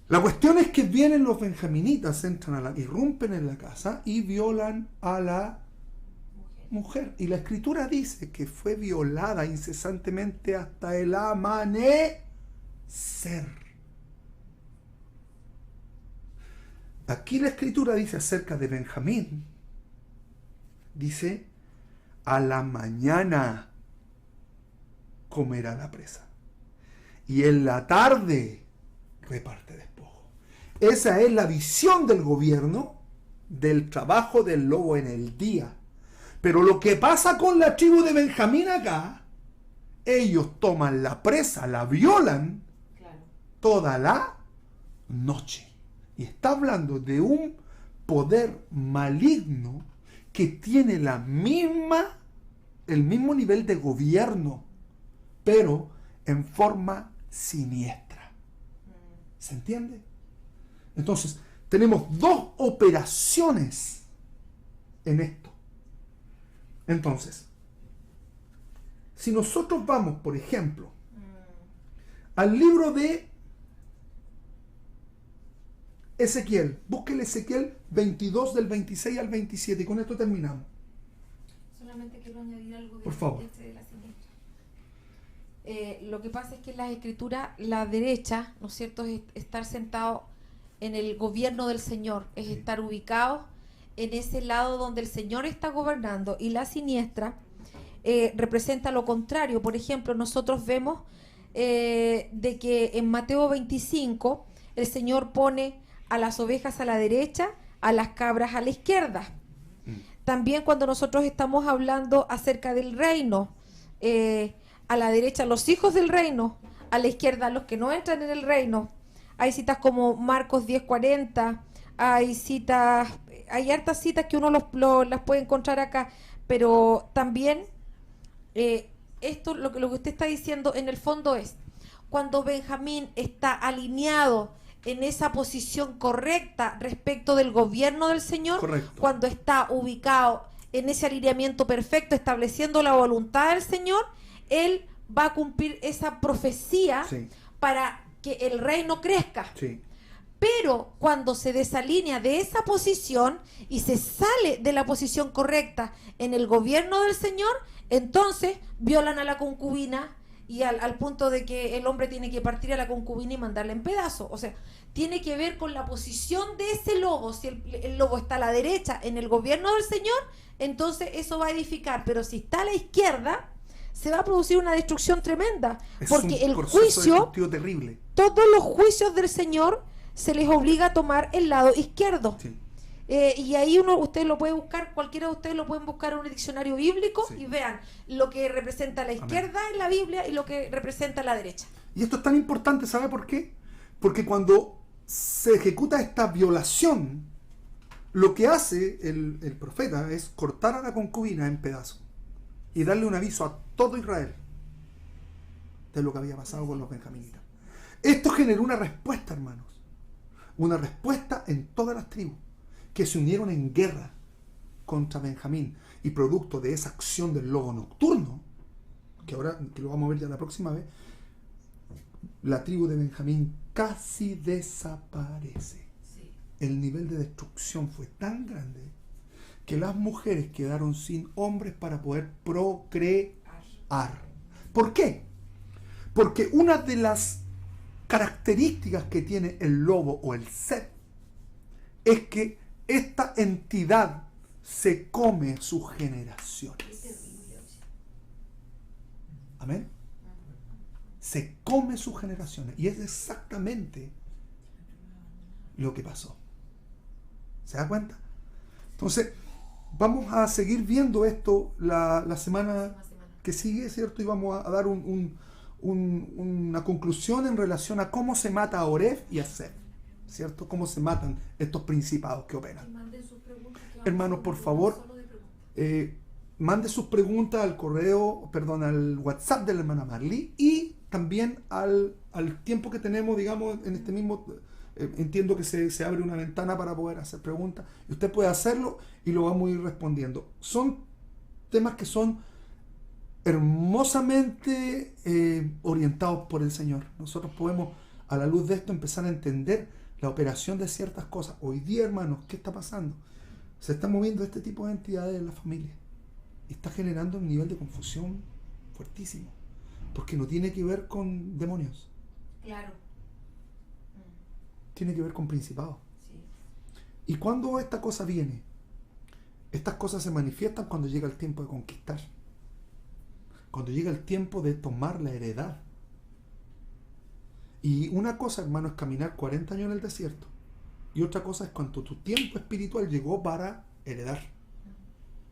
La cuestión es que vienen los benjaminitas, entran irrumpen en la casa y violan a la mujer. Y la escritura dice que fue violada incesantemente hasta el amanecer. Aquí la escritura dice acerca de Benjamín, dice, a la mañana comerá la presa y en la tarde reparte despojo. Esa es la visión del gobierno del trabajo del lobo en el día. Pero lo que pasa con la tribu de Benjamín acá, ellos toman la presa, la violan toda la noche. Y está hablando de un poder maligno que tiene el mismo nivel de gobierno, pero en forma siniestra. ¿Se entiende? Entonces, tenemos dos operaciones en esto. Entonces, si nosotros vamos, por ejemplo, al libro de Ezequiel, busquen Ezequiel 22 del 26 al 27 y con esto terminamos. Solamente quiero añadir algo de, por favor. De la siniestra. Lo que pasa es que en las escrituras la derecha, ¿no es cierto?, es estar sentado en el gobierno del Señor, es estar ubicado en ese lado donde el Señor está gobernando, y la siniestra representa lo contrario. Por ejemplo, nosotros vemos de que en Mateo 25 el Señor pone a las ovejas a la derecha, a las cabras a la izquierda. También cuando nosotros estamos hablando acerca del reino, a la derecha los hijos del reino, a la izquierda los que no entran en el reino, hay citas como Marcos 10:40, hay citas, hay hartas citas que uno las puede encontrar acá, pero también esto, lo que usted está diciendo en el fondo es, cuando Benjamín está alineado en esa posición correcta respecto del gobierno del Señor, Correcto. cuando está ubicado en ese alineamiento perfecto, estableciendo la voluntad del Señor, él va a cumplir esa profecía Sí, para que el reino crezca. sí. Pero cuando se desalinea de esa posición y se sale de la posición correcta en el gobierno del Señor, entonces violan a la concubina y al punto de que el hombre tiene que partir a la concubina y mandarla en pedazos. O sea, tiene que ver con la posición de ese lobo. Si el lobo está a la derecha en el gobierno del Señor, entonces eso va a edificar. Pero si está a la izquierda, se va a producir una destrucción tremenda. Es Porque un el proceso juicio, destructivo terrible. todos los juicios del Señor se les obliga a tomar el lado izquierdo. Sí. Y ahí usted lo puede buscar, cualquiera de ustedes lo pueden buscar en un diccionario bíblico, Sí. y vean lo que representa la izquierda en la Biblia y lo que representa la derecha. Y esto es tan importante, ¿sabe por qué? Porque cuando se ejecuta esta violación, lo que hace el profeta es cortar a la concubina en pedazos y darle un aviso a todo Israel de lo que había pasado con los benjaminitas. Esto generó una respuesta, hermanos. Una respuesta en todas las tribus que se unieron en guerra contra Benjamín, y producto de esa acción del lobo nocturno, que ahora que lo vamos a ver ya la próxima vez, la tribu de Benjamín casi desaparece. El nivel de destrucción fue tan grande que las mujeres quedaron sin hombres para poder procrear. ¿Por qué? Porque una de las características que tiene el lobo o el Set es que esta entidad se come sus generaciones. Amén. Se come sus generaciones. Y es exactamente lo que pasó. ¿Se da cuenta? Entonces, vamos a seguir viendo esto la semana que sigue, ¿cierto? Y vamos a dar una conclusión en relación a cómo se mata a Oreb y a Seb, ¿cierto? Cómo se matan estos principados que operan. Hermanos, por favor, mande sus preguntas al al WhatsApp de la hermana Marley, y también al tiempo que tenemos, digamos, en este mismo, entiendo que se abre una ventana para poder hacer preguntas, y usted puede hacerlo y lo vamos a ir respondiendo. Son temas que son hermosamente orientados por el Señor. Nosotros podemos, a la luz de esto, empezar a entender la operación de ciertas cosas. Hoy día, hermanos, ¿qué está pasando? Se está moviendo este tipo de entidades en la familia y está generando un nivel de confusión fuertísimo, porque no tiene que ver con demonios. Claro. Tiene que ver con principados. Sí. Y cuando esta cosa viene, estas cosas se manifiestan cuando llega el tiempo de conquistar, cuando llega el tiempo de tomar la heredad. Y una cosa, hermano, es caminar 40 años en el desierto, y otra cosa es cuando tu tiempo espiritual llegó para heredar.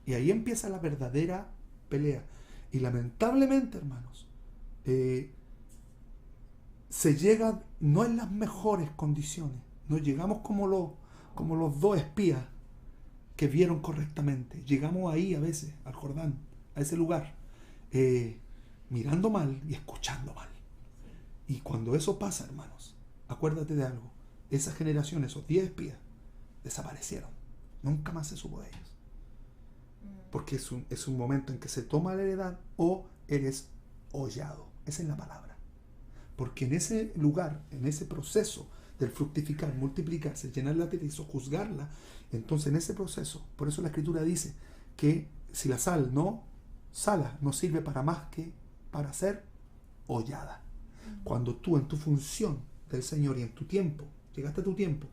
Y ahí empieza la verdadera pelea. Y lamentablemente, hermanos, se llega no en las mejores condiciones. No llegamos como los dos espías que vieron correctamente. Llegamos ahí a veces, al Jordán, a ese lugar, mirando mal y escuchando mal. Y cuando eso pasa, hermanos, acuérdate de algo. Esa generación, esos 10 espías, desaparecieron. Nunca más se supo de ellos. Porque es un momento en que se toma la heredad o eres hollado. Esa es la palabra. Porque en ese lugar, en ese proceso del fructificar, multiplicarse, llenar la tierra y sojuzgarla, entonces en ese proceso, por eso la Escritura dice que si la sal no sala, no sirve para más que para ser hollada. Cuando tú en tu función del Señor y en tu tiempo, llegaste a tu tiempo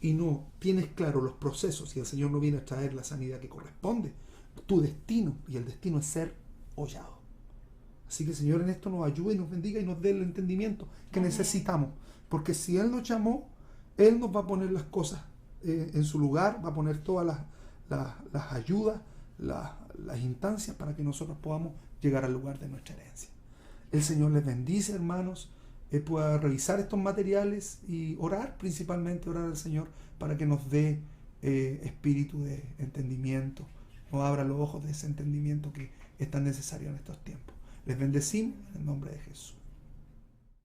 y no tienes claro los procesos y el Señor no viene a traer la sanidad que corresponde, tu destino, y el destino es ser hollado. Así que el Señor en esto nos ayude y nos bendiga y nos dé el entendimiento que necesitamos, porque si Él nos llamó, Él nos va a poner las cosas en su lugar, va a poner todas las ayudas, las instancias para que nosotros podamos llegar al lugar de nuestra herencia. El Señor les bendice, hermanos. pueda revisar estos materiales y orar, principalmente orar al Señor para que nos dé espíritu de entendimiento, nos abra los ojos de ese entendimiento que es tan necesario en estos tiempos. Les bendecimos en el nombre de Jesús.